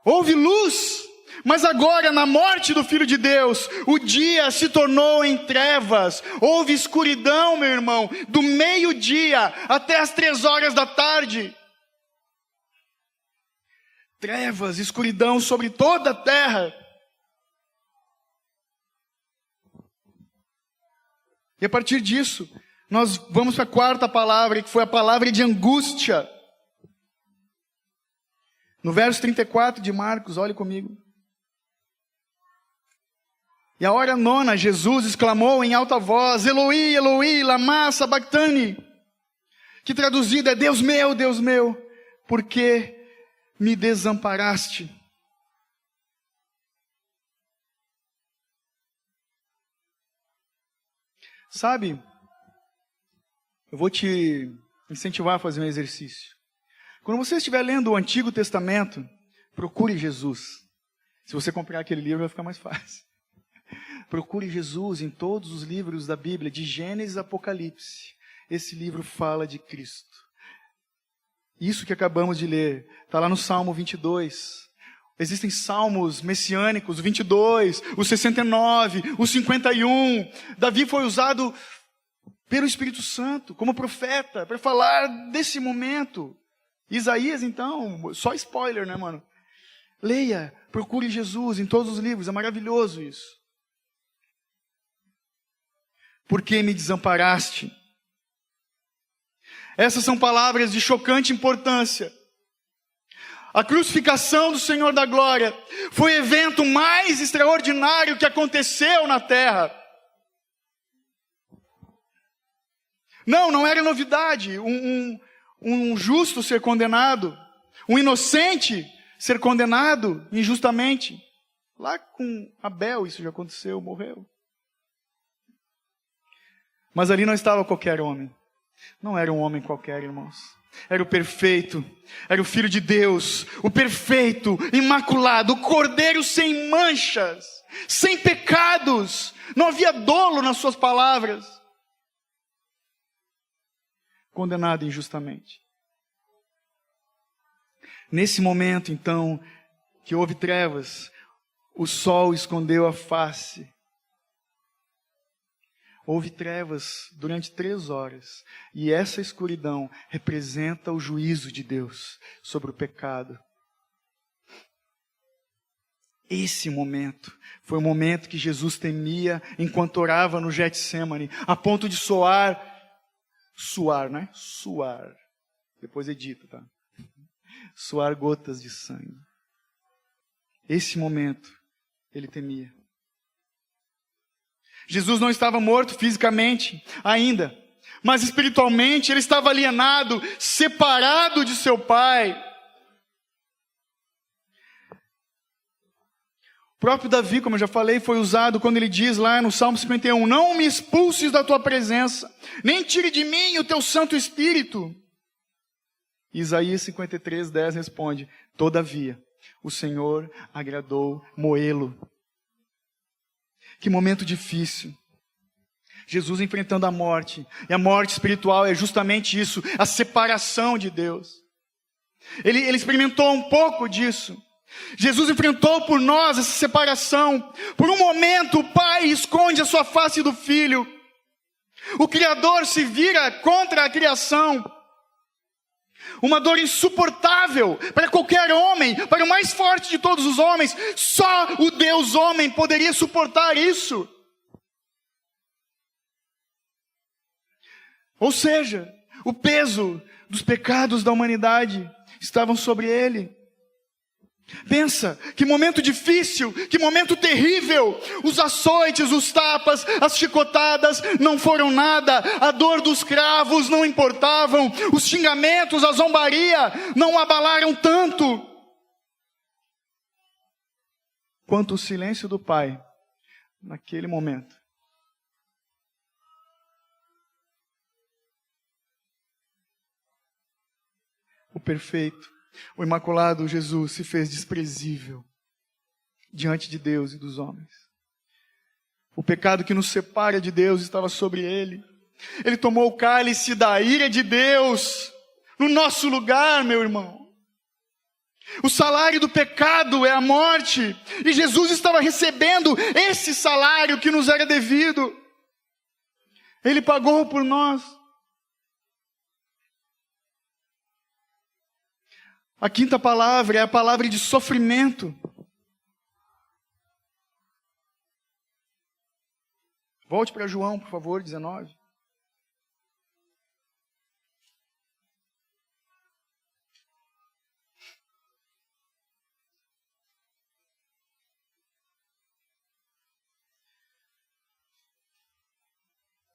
Houve luz, mas agora na morte do Filho de Deus, o dia se tornou em trevas. Houve escuridão, meu irmão, do meio-dia até as 3 horas da tarde. Trevas, escuridão sobre toda a terra. E a partir disso, nós vamos para a quarta palavra, que foi a palavra de angústia. No verso 34 de Marcos, olhe comigo. E a hora 9, Jesus exclamou em alta voz, Eloi, Eloi, lama sabachthani, que traduzido é, Deus meu, por que me desamparaste? Sabe, eu vou te incentivar a fazer um exercício. Quando você estiver lendo o Antigo Testamento, procure Jesus. Se você comprar aquele livro, vai ficar mais fácil. Procure Jesus em todos os livros da Bíblia, de Gênesis a Apocalipse. Esse livro fala de Cristo. Isso que acabamos de ler, está lá no Salmo 22. Existem salmos messiânicos, o 22, o 69, o 51. Davi foi usado pelo Espírito Santo como profeta para falar desse momento. Isaías, então, só spoiler, né, mano? Leia, procure Jesus em todos os livros, é maravilhoso isso. Por que me desamparaste? Essas são palavras de chocante importância. A crucificação do Senhor da Glória foi o evento mais extraordinário que aconteceu na terra. Não era novidade um justo ser condenado, um inocente ser condenado injustamente. Lá com Abel isso já aconteceu, morreu. Mas ali não estava qualquer homem. Não era um homem qualquer, irmãos. Era o perfeito, era o Filho de Deus, o perfeito, imaculado, o Cordeiro sem manchas, sem pecados, não havia dolo nas suas palavras. Condenado injustamente. Nesse momento, então, que houve trevas, o sol escondeu a face. Houve trevas durante 3 horas, e essa escuridão representa o juízo de Deus sobre o pecado. Esse momento foi o momento que Jesus temia enquanto orava no Getsêmani, a ponto de suar, né? Suar. Depois edita, tá? Suar gotas de sangue. Esse momento ele temia. Jesus não estava morto fisicamente ainda, mas espiritualmente ele estava alienado, separado de seu Pai. O próprio Davi, como eu já falei, foi usado quando ele diz lá no Salmo 51, não me expulses da tua presença, nem tire de mim o teu Santo Espírito. Isaías 53:10 responde, todavia, o Senhor agradou moê-lo. Que momento difícil. Jesus enfrentando a morte. E a morte espiritual é justamente isso, a separação de Deus. Ele experimentou um pouco disso. Jesus enfrentou por nós essa separação. Por um momento o Pai esconde a sua face do Filho. O Criador se vira contra a criação. Uma dor insuportável para qualquer homem, para o mais forte de todos os homens. Só o Deus homem poderia suportar isso. Ou seja, o peso dos pecados da humanidade estavam sobre ele. Pensa, que momento difícil, que momento terrível. Os açoites, os tapas, as chicotadas não foram nada. A dor dos cravos não importavam. Os xingamentos, a zombaria não o abalaram tanto quanto o silêncio do Pai naquele momento. O perfeito, o imaculado Jesus se fez desprezível diante de Deus e dos homens. O pecado que nos separa de Deus estava sobre ele. Ele tomou o cálice da ira de Deus no nosso lugar, meu irmão. O salário do pecado é a morte, e Jesus estava recebendo esse salário que nos era devido. Ele pagou por nós. A quinta palavra é a palavra de sofrimento. Volte para João, por favor, 19.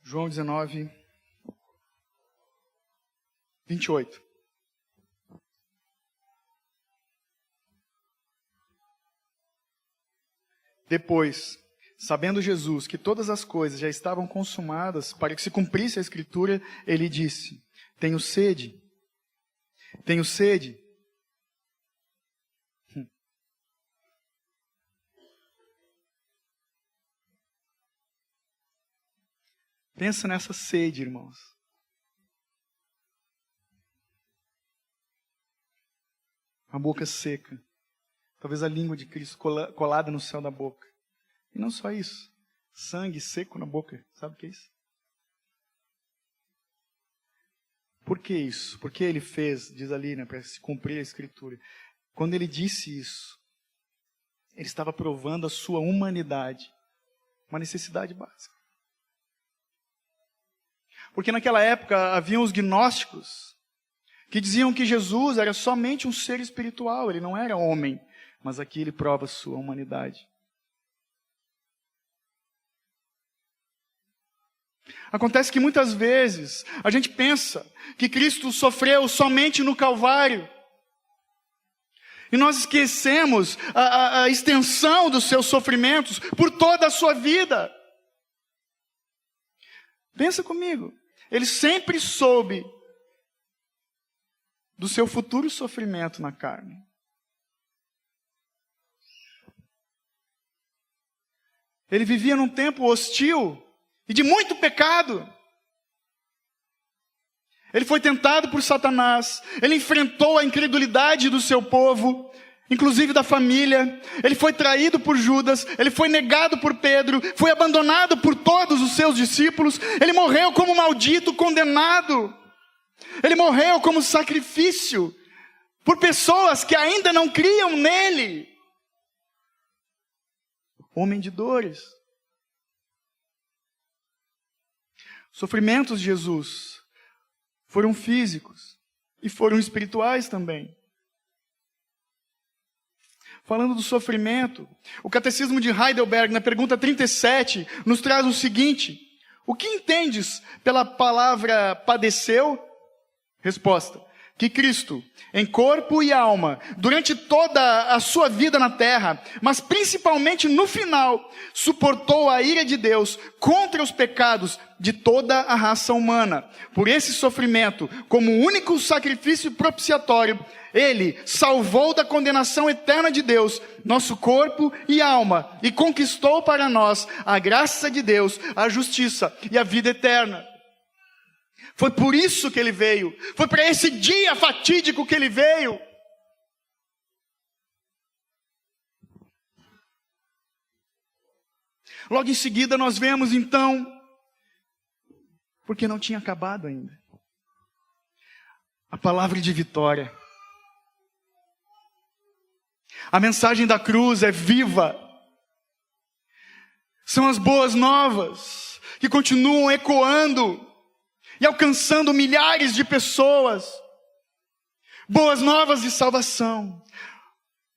João 19, 28. Depois, sabendo Jesus que todas as coisas já estavam consumadas para que se cumprisse a Escritura, ele disse: tenho sede. Tenho sede. Pensa nessa sede, irmãos. A boca seca. Talvez a língua de Cristo colada no céu da boca. E não só isso. Sangue seco na boca. Sabe o que é isso? Por que isso? Porque ele fez, diz ali, para se cumprir a Escritura. Quando ele disse isso, ele estava provando a sua humanidade. Uma necessidade básica. Porque naquela época haviam os gnósticos que diziam que Jesus era somente um ser espiritual, ele não era homem. Mas aqui ele prova a sua humanidade. Acontece que muitas vezes a gente pensa que Cristo sofreu somente no Calvário. E nós esquecemos a extensão dos seus sofrimentos por toda a sua vida. Pensa comigo. Ele sempre soube do seu futuro sofrimento na carne. Ele vivia num tempo hostil e de muito pecado. Ele foi tentado por Satanás. Ele enfrentou a incredulidade do seu povo, inclusive da família. Ele foi traído por Judas. Ele foi negado por Pedro. Foi abandonado por todos os seus discípulos. Ele morreu como maldito, condenado. Ele morreu como sacrifício por pessoas que ainda não criam nele. Homem de dores. Os sofrimentos de Jesus foram físicos e foram espirituais também. Falando do sofrimento, o Catecismo de Heidelberg, na pergunta 37, nos traz o seguinte: o que entendes pela palavra padeceu? Resposta: que Cristo, em corpo e alma, durante toda a sua vida na terra, mas principalmente no final, suportou a ira de Deus contra os pecados de toda a raça humana. Por esse sofrimento, como único sacrifício propiciatório, ele salvou da condenação eterna de Deus nosso corpo e alma e conquistou para nós a graça de Deus, a justiça e a vida eterna. Foi por isso que ele veio. Foi para esse dia fatídico que ele veio. Logo em seguida nós vemos então, porque não tinha acabado ainda, a palavra de vitória. A mensagem da cruz é viva. São as boas novas que continuam ecoando e alcançando milhares de pessoas. Boas novas de salvação.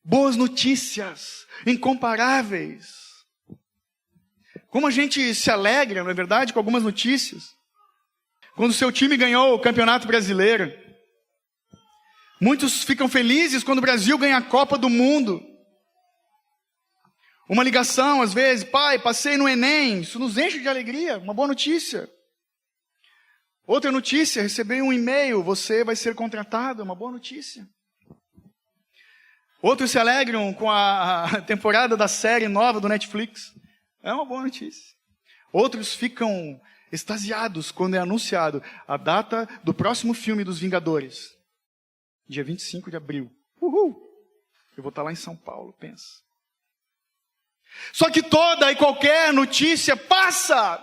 Boas notícias incomparáveis. Como a gente se alegra, não é verdade, com algumas notícias. Quando o seu time ganhou o Campeonato Brasileiro. Muitos ficam felizes quando o Brasil ganha a Copa do Mundo. Uma ligação, às vezes: pai, passei no Enem. Isso nos enche de alegria, uma boa notícia. Outra notícia: recebi um e-mail, você vai ser contratado, é uma boa notícia. Outros se alegram com a temporada da série nova do Netflix. É uma boa notícia. Outros ficam extasiados quando é anunciado a data do próximo filme dos Vingadores. Dia 25 de abril. Uhul! Eu vou estar lá em São Paulo, pensa. Só que toda e qualquer notícia passa.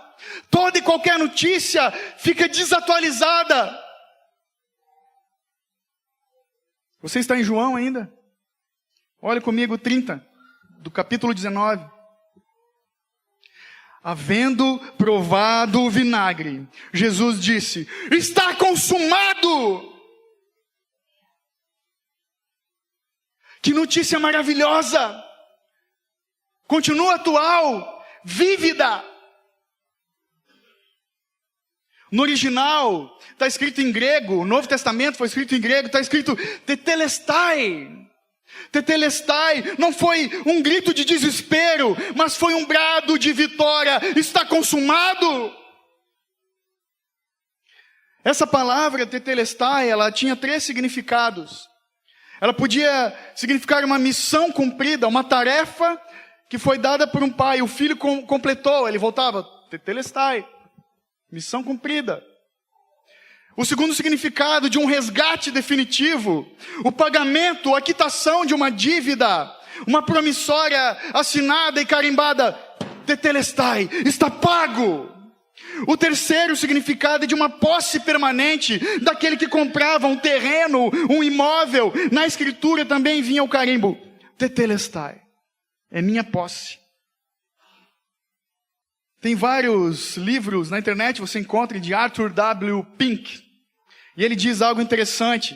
Toda e qualquer notícia fica desatualizada. Você está em João ainda? Olha comigo 30, do capítulo 19. Havendo provado o vinagre, Jesus disse: está consumado! Que notícia maravilhosa! Continua atual, vívida. No original, está escrito em grego, o Novo Testamento foi escrito em grego, está escrito tetelestai. Tetelestai não foi um grito de desespero, mas foi um brado de vitória. Está consumado. Essa palavra tetelestai, ela tinha 3 significados. Ela podia significar uma missão cumprida, uma tarefa que foi dada por um pai. O filho completou, ele voltava, tetelestai, missão cumprida. O segundo significado de um resgate definitivo, o pagamento, a quitação de uma dívida, uma promissória assinada e carimbada, tetelestai, está pago. O terceiro significado é de uma posse permanente, daquele que comprava um terreno, um imóvel. Na escritura também vinha o carimbo, tetelestai, é minha posse. Tem vários livros na internet, você encontra, de Arthur W. Pink. E ele diz algo interessante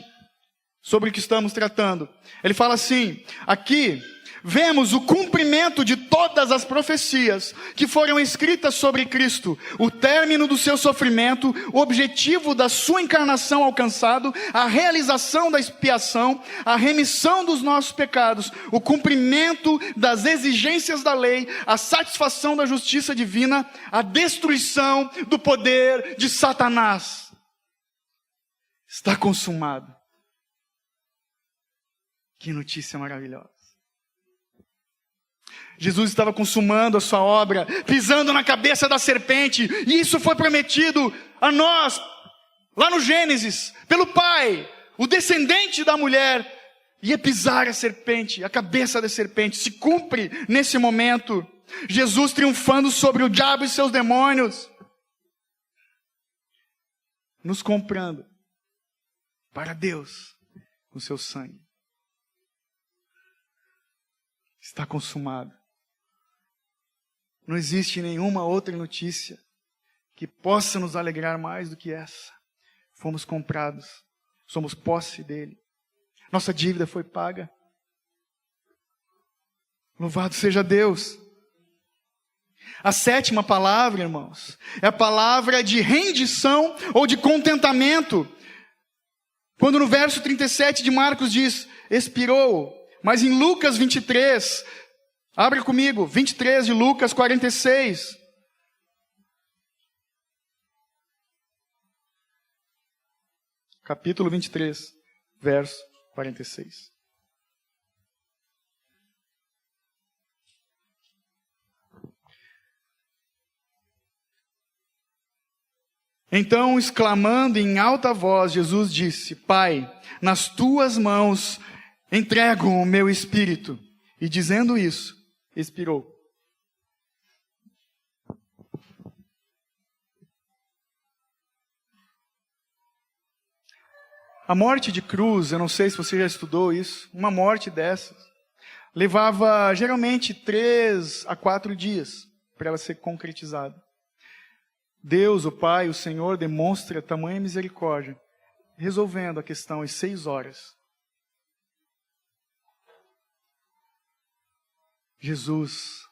sobre o que estamos tratando. Ele fala assim: aqui vemos o cumprimento de todas as profecias que foram escritas sobre Cristo, o término do seu sofrimento, o objetivo da sua encarnação alcançado, a realização da expiação, a remissão dos nossos pecados, o cumprimento das exigências da lei, a satisfação da justiça divina, a destruição do poder de Satanás. Está consumado. Que notícia maravilhosa. Jesus estava consumando a sua obra, pisando na cabeça da serpente, e isso foi prometido a nós, lá no Gênesis, pelo Pai. O descendente da mulher ia pisar a serpente, a cabeça da serpente. Se cumpre nesse momento. Jesus triunfando sobre o diabo e seus demônios, nos comprando para Deus com seu sangue. Está consumado. Não existe nenhuma outra notícia que possa nos alegrar mais do que essa. Fomos comprados, somos posse dele. Nossa dívida foi paga. Louvado seja Deus. A 7ª palavra, irmãos, é a palavra de rendição ou de contentamento. Quando no verso 37 de Marcos diz, expirou. Mas em Lucas 23, abre comigo, 23 de Lucas 46. Capítulo 23, verso 46. Então, exclamando em alta voz, Jesus disse: Pai, nas tuas mãos entrego o meu espírito. E dizendo isso, expirou. A morte de cruz, eu não sei se você já estudou isso, uma morte dessas levava geralmente 3 a 4 dias para ela ser concretizada. Deus, o Pai, o Senhor, demonstra tamanha misericórdia, resolvendo a questão em 6 horas. Jesus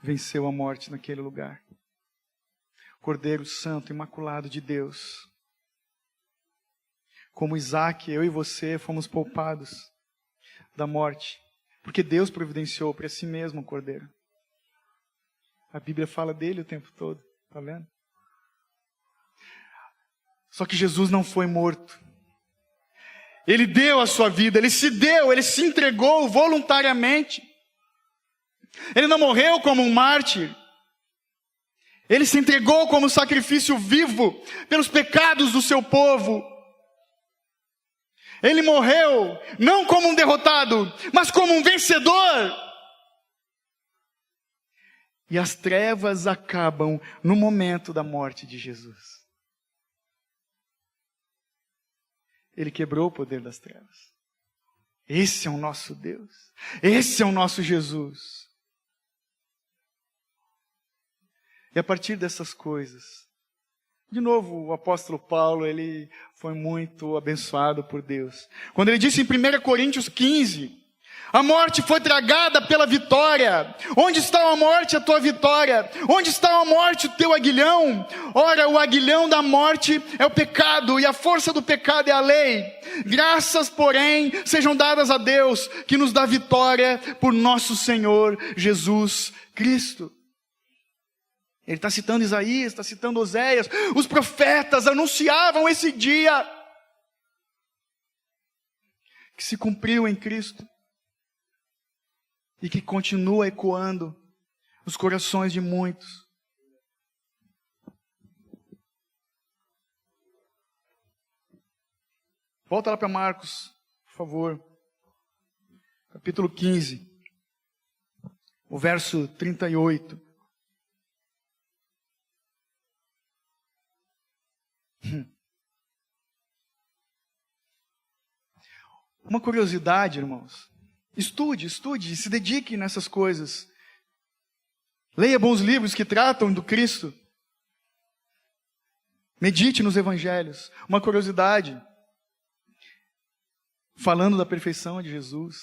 venceu a morte naquele lugar. Cordeiro Santo, Imaculado de Deus. Como Isaac, eu e você fomos poupados da morte, porque Deus providenciou para si mesmo o Cordeiro. A Bíblia fala dele o tempo todo, tá vendo? Só que Jesus não foi morto. Ele deu a sua vida, ele se entregou voluntariamente. Ele não morreu como um mártir. Ele se entregou como sacrifício vivo pelos pecados do seu povo. Ele morreu não como um derrotado, mas como um vencedor. E as trevas acabam no momento da morte de Jesus. Ele quebrou o poder das trevas. Esse é o nosso Deus. Esse é o nosso Jesus. E a partir dessas coisas, de novo, o apóstolo Paulo, ele foi muito abençoado por Deus. Quando ele disse em 1 Coríntios 15, a morte foi tragada pela vitória. Onde está a morte, a tua vitória? Onde está a morte, o teu aguilhão? Ora, o aguilhão da morte é o pecado, e a força do pecado é a lei. Graças, porém, sejam dadas a Deus, que nos dá vitória por nosso Senhor Jesus Cristo. Ele está citando Isaías, está citando Oséias. Os profetas anunciavam esse dia que se cumpriu em Cristo e que continua ecoando nos corações de muitos. Volta lá para Marcos, por favor. Capítulo 15, o verso 38. Uma curiosidade, irmãos. Estude, se dedique nessas coisas. Leia bons livros que tratam do Cristo. Medite nos evangelhos. Uma curiosidade. Falando da perfeição de Jesus.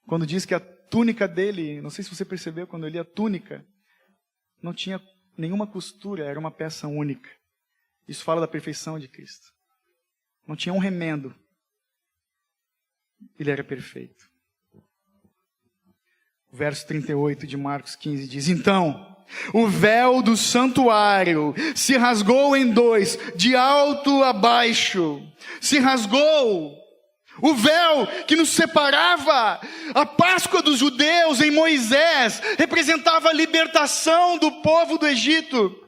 Quando diz que a túnica dele, não sei se você percebeu, quando eu li a túnica, não tinha nenhuma costura, era uma peça única. Isso fala da perfeição de Cristo. Não tinha um remendo. Ele era perfeito. O verso 38 de Marcos 15 diz: então, o véu do santuário se rasgou em dois, de alto a baixo. Se rasgou. O véu que nos separava. A Páscoa dos judeus em Moisés representava a libertação do povo do Egito.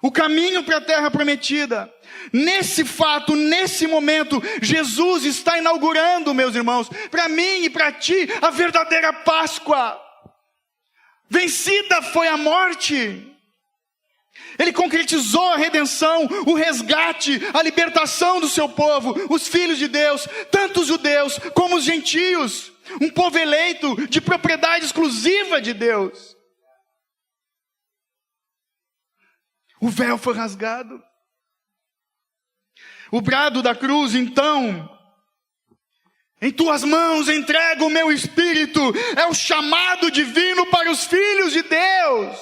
O caminho para a terra prometida. Nesse fato, nesse momento, Jesus está inaugurando, meus irmãos, para mim e para ti, a verdadeira Páscoa. Vencida foi a morte. Ele concretizou a redenção, o resgate, a libertação do seu povo, os filhos de Deus, tanto os judeus como os gentios. Um povo eleito de propriedade exclusiva de Deus. O véu foi rasgado. O brado da cruz, então, em tuas mãos entrego o meu espírito, é o chamado divino para os filhos de Deus.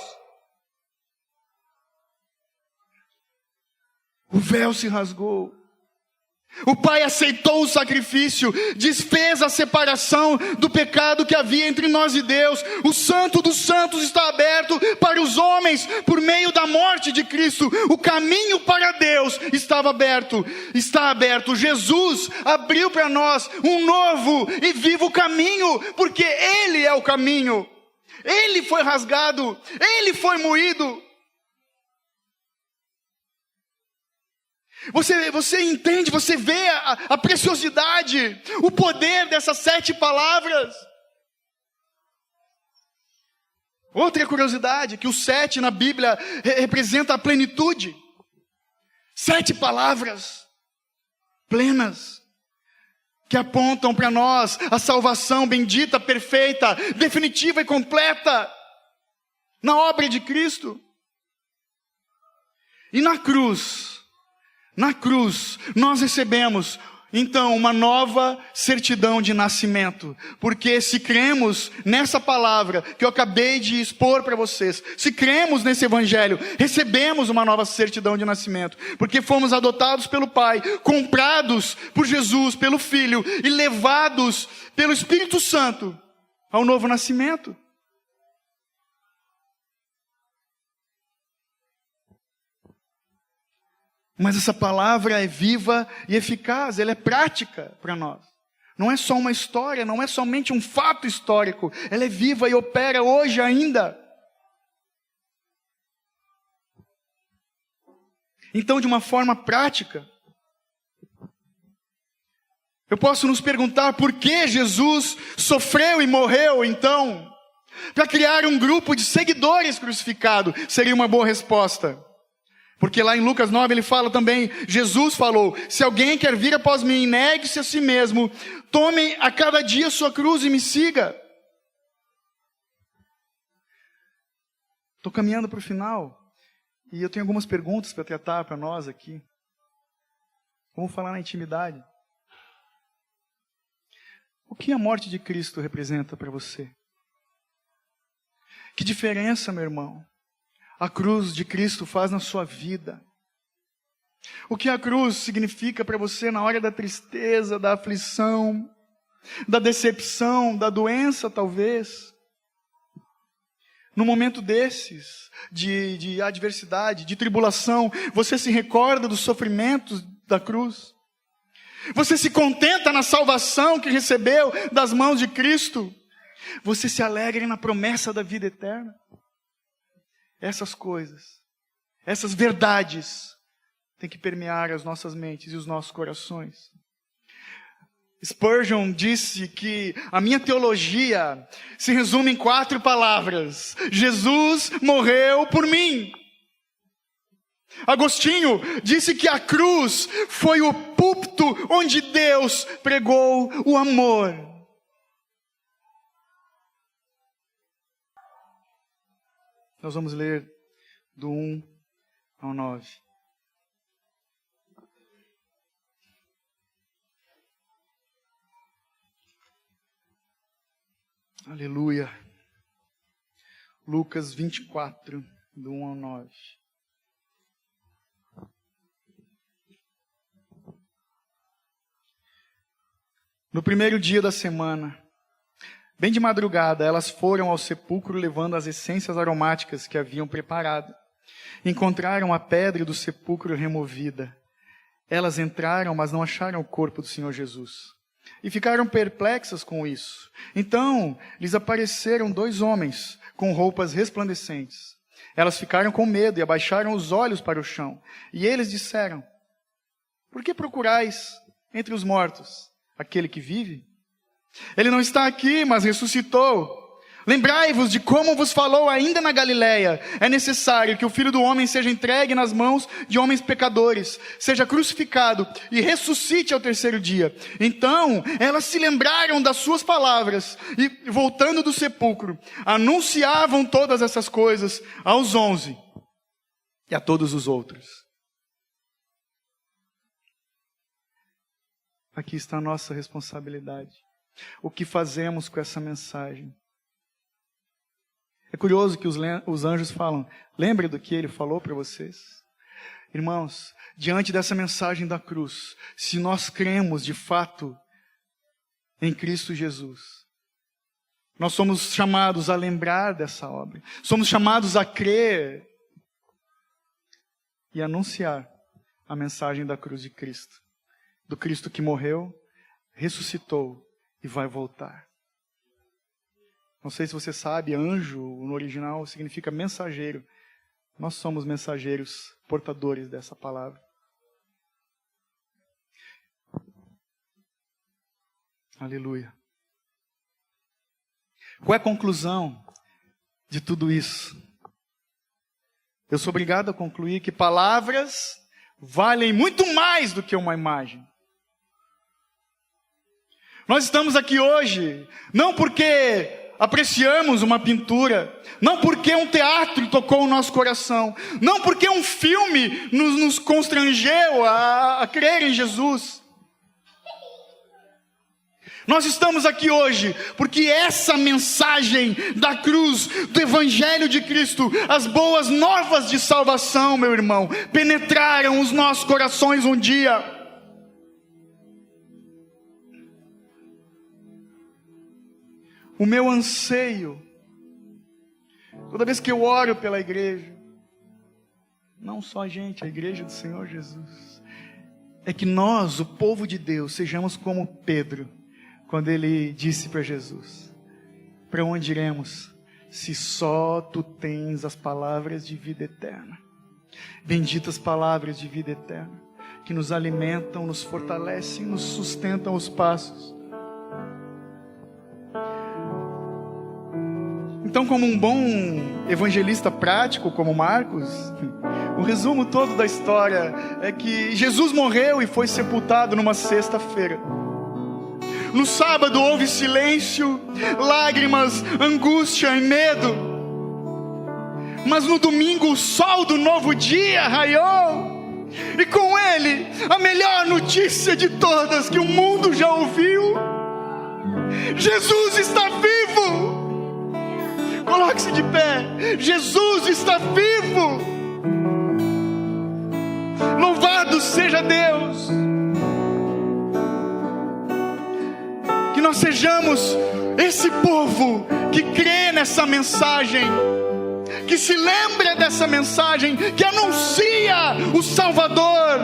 O véu se rasgou. O Pai aceitou o sacrifício, desfez a separação do pecado que havia entre nós e Deus. O Santo dos Santos está aberto para os homens por meio da morte de Cristo. O caminho para Deus estava aberto, está aberto. Jesus abriu para nós um novo e vivo caminho, porque Ele é o caminho. Ele foi rasgado, Ele foi moído. Você entende, você vê a preciosidade, o poder dessas 7 palavras. Outra curiosidade, que o 7 na Bíblia representa a plenitude. 7 palavras plenas, que apontam para nós a salvação bendita, perfeita, definitiva e completa, na obra de Cristo. E na cruz, nós recebemos, então, uma nova certidão de nascimento. Porque se cremos nessa palavra que eu acabei de expor para vocês, se cremos nesse evangelho, recebemos uma nova certidão de nascimento. Porque fomos adotados pelo Pai, comprados por Jesus, pelo Filho, e levados pelo Espírito Santo ao novo nascimento. Mas essa palavra é viva e eficaz, ela é prática para nós. Não é só uma história, não é somente um fato histórico, ela é viva e opera hoje ainda. Então, de uma forma prática, eu posso nos perguntar por que Jesus sofreu e morreu, então, para criar um grupo de seguidores crucificado, seria uma boa resposta. Porque lá em Lucas 9 ele fala também, Jesus falou, se alguém quer vir após mim, negue-se a si mesmo, tome a cada dia sua cruz e me siga. Estou caminhando para o final, e eu tenho algumas perguntas para tratar para nós aqui. Vamos falar na intimidade. O que a morte de Cristo representa para você? Que diferença, meu irmão, a cruz de Cristo faz na sua vida? O que a cruz significa para você na hora da tristeza, da aflição, da decepção, da doença talvez? No momento desses, de adversidade, de tribulação, você se recorda dos sofrimentos da cruz? Você se contenta na salvação que recebeu das mãos de Cristo? Você se alegra na promessa da vida eterna? Essas coisas, essas verdades, têm que permear as nossas mentes e os nossos corações. Spurgeon disse que a minha teologia se resume em 4 palavras: Jesus morreu por mim. Agostinho disse que a cruz foi o púlpito onde Deus pregou o amor. Nós vamos ler do 1 ao 9. Aleluia. Lucas 24, do 1 ao 9. No primeiro dia da semana, bem de madrugada, elas foram ao sepulcro levando as essências aromáticas que haviam preparado. Encontraram a pedra do sepulcro removida. Elas entraram, mas não acharam o corpo do Senhor Jesus. E ficaram perplexas com isso. Então, lhes apareceram 2 homens com roupas resplandecentes. Elas ficaram com medo e abaixaram os olhos para o chão. E eles disseram: por que procurais entre os mortos aquele que vive? Ele não está aqui, mas ressuscitou. Lembrai-vos de como vos falou ainda na Galileia. É necessário que o Filho do Homem seja entregue nas mãos de homens pecadores, seja crucificado e ressuscite ao 3º dia. Então, elas se lembraram das suas palavras e, voltando do sepulcro, anunciavam todas essas coisas aos 11 e a todos os outros. Aqui está a nossa responsabilidade. O que fazemos com essa mensagem? É curioso que os anjos falam, lembre do que ele falou para vocês? Irmãos, diante dessa mensagem da cruz, se nós cremos de fato em Cristo Jesus, nós somos chamados a lembrar dessa obra. Somos chamados a crer e anunciar a mensagem da cruz de Cristo. Do Cristo que morreu, ressuscitou e vai voltar. Não sei se você sabe, anjo no original significa mensageiro. Nós somos mensageiros, portadores dessa palavra. Aleluia. Qual é a conclusão de tudo isso? Eu sou obrigado a concluir que palavras valem muito mais do que uma imagem. Nós estamos aqui hoje, não porque apreciamos uma pintura, não porque um teatro tocou o nosso coração, não porque um filme nos constrangeu a crer em Jesus. Nós estamos aqui hoje porque essa mensagem da cruz, do Evangelho de Cristo, as boas novas de salvação, meu irmão, penetraram os nossos corações um dia. O meu anseio, toda vez que eu oro pela igreja, não só a gente, a igreja do Senhor Jesus, é que nós, o povo de Deus, sejamos como Pedro, quando ele disse para Jesus: para onde iremos, se só tu tens as palavras de vida eterna? Benditas palavras de vida eterna, que nos alimentam, nos fortalecem, nos sustentam os passos. Então, como um bom evangelista prático, como Marcos, o resumo todo da história é que Jesus morreu e foi sepultado numa sexta-feira. No sábado houve silêncio, lágrimas, angústia e medo. Mas no domingo o sol do novo dia raiou. E com ele, a melhor notícia de todas que o mundo já ouviu: Jesus está vivo! Coloque-se de pé. Jesus está vivo! Louvado seja Deus! Que nós sejamos esse povo que crê nessa mensagem, que se lembra dessa mensagem, que anuncia o Salvador,